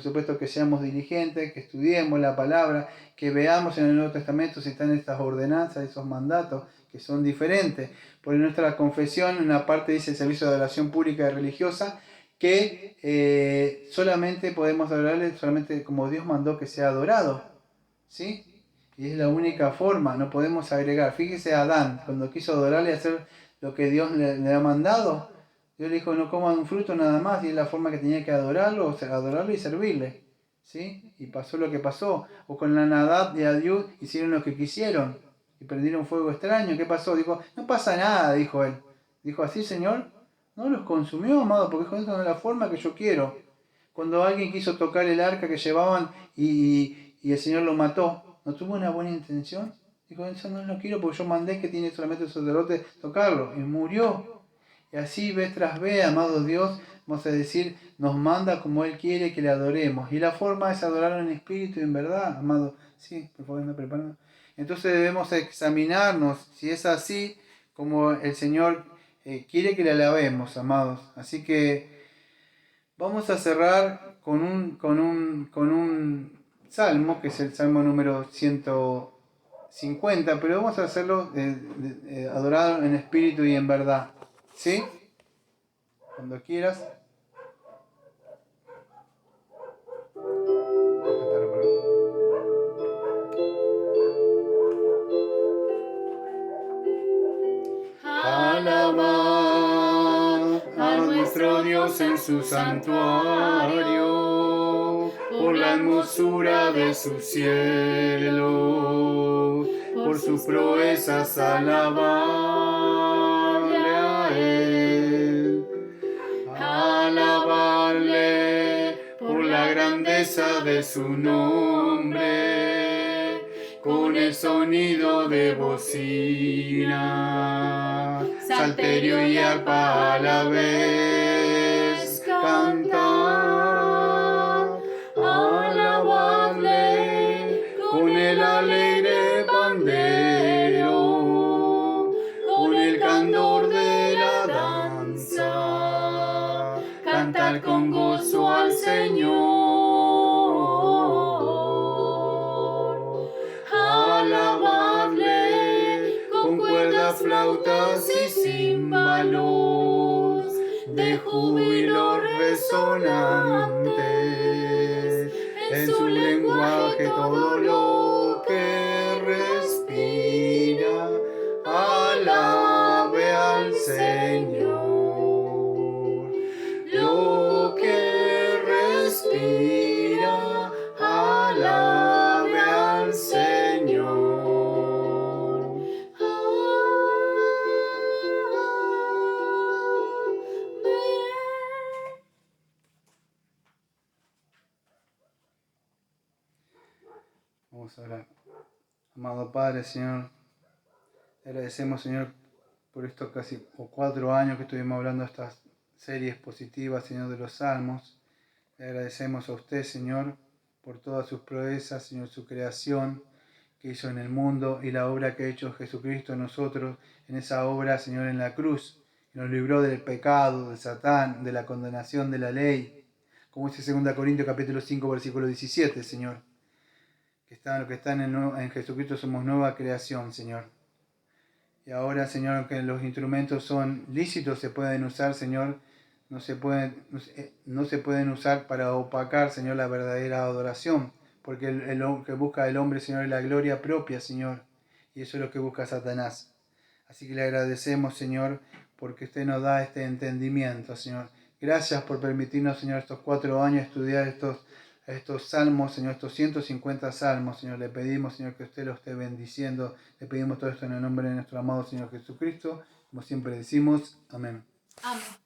supuesto, que seamos diligentes, que estudiemos la palabra, que veamos en el Nuevo Testamento si están estas ordenanzas, esos mandatos, que son diferentes. Por nuestra confesión, en una parte dice el servicio de adoración pública y religiosa, que solamente podemos adorarle solamente como Dios mandó que sea adorado, ¿sí? Y es la única forma, no podemos agregar. Fíjese a Adán, cuando quiso adorarle y hacer lo que Dios le ha mandado, Dios le dijo no coman un fruto nada más, y es la forma que tenía que adorarlo, o sea, adorarlo y servirle, ¿sí? Y pasó lo que pasó. O con la Nadab y Abiú hicieron lo que quisieron y prendieron fuego extraño. ¿Qué pasó? Dijo, no pasa nada, dijo él. Dijo, ¿así, Señor? No los consumió, amado, porque dijo, esa no es la forma que yo quiero. Cuando alguien quiso tocar el arca que llevaban y el Señor lo mató, ¿no tuvo una buena intención? Dijo, eso no lo quiero porque yo mandé que tiene solamente el sacerdote tocarlo. Y murió. Y así vez tras vez, amado Dios, vamos a decir, nos manda como Él quiere que le adoremos. Y la forma es adorarlo en espíritu y en verdad, amado. Sí, por favor, anda preparando. Entonces debemos examinarnos si es así como el Señor quiere que le alabemos, amados. Así que vamos a cerrar con un salmo, que es el salmo número 150, pero vamos a hacerlo adorado en espíritu y en verdad. ¿Sí? Cuando quieras. Alabad a nuestro Dios en su santuario, por la hermosura de su cielo, por sus proezas alabarle a Él. Alabarle por la grandeza de su nombre, con el sonido de bocina, salterio y arpa a la vez, cantar. Alabarle con el alegre pandero, con el candor de la danza, cantar con gozo al Señor. Alabadle con cuerdas, flautas y címbalos de júbilo resonantes, en su lenguaje todo lo que respira, alabe al Señor. Lo que respira, alabe al Señor. Vamos a orar. Amado Padre, Señor, te agradecemos, Señor, por estos casi 4 años que estuvimos hablando de estas series positivas, Señor, de los Salmos. Le agradecemos a usted, Señor, por todas sus proezas, Señor, su creación que hizo en el mundo y la obra que ha hecho Jesucristo en nosotros, en esa obra, Señor, en la cruz, que nos libró del pecado, de Satán, de la condenación de la ley, como dice 2 Corintios capítulo 5, versículo 17, Señor. Los que están en Jesucristo somos nueva creación, Señor. Y ahora, Señor, aunque los instrumentos son lícitos, se pueden usar, Señor, no se pueden usar para opacar, Señor, la verdadera adoración, porque lo que busca el hombre, Señor, es la gloria propia, Señor, y eso es lo que busca Satanás. Así que le agradecemos, Señor, porque usted nos da este entendimiento, Señor. Gracias por permitirnos, Señor, estos 4 años estudiar estos salmos, Señor, estos 150 salmos, Señor. Le pedimos, Señor, que usted lo esté bendiciendo. Le pedimos todo esto en el nombre de nuestro amado Señor Jesucristo. Como siempre decimos, amén. Amén.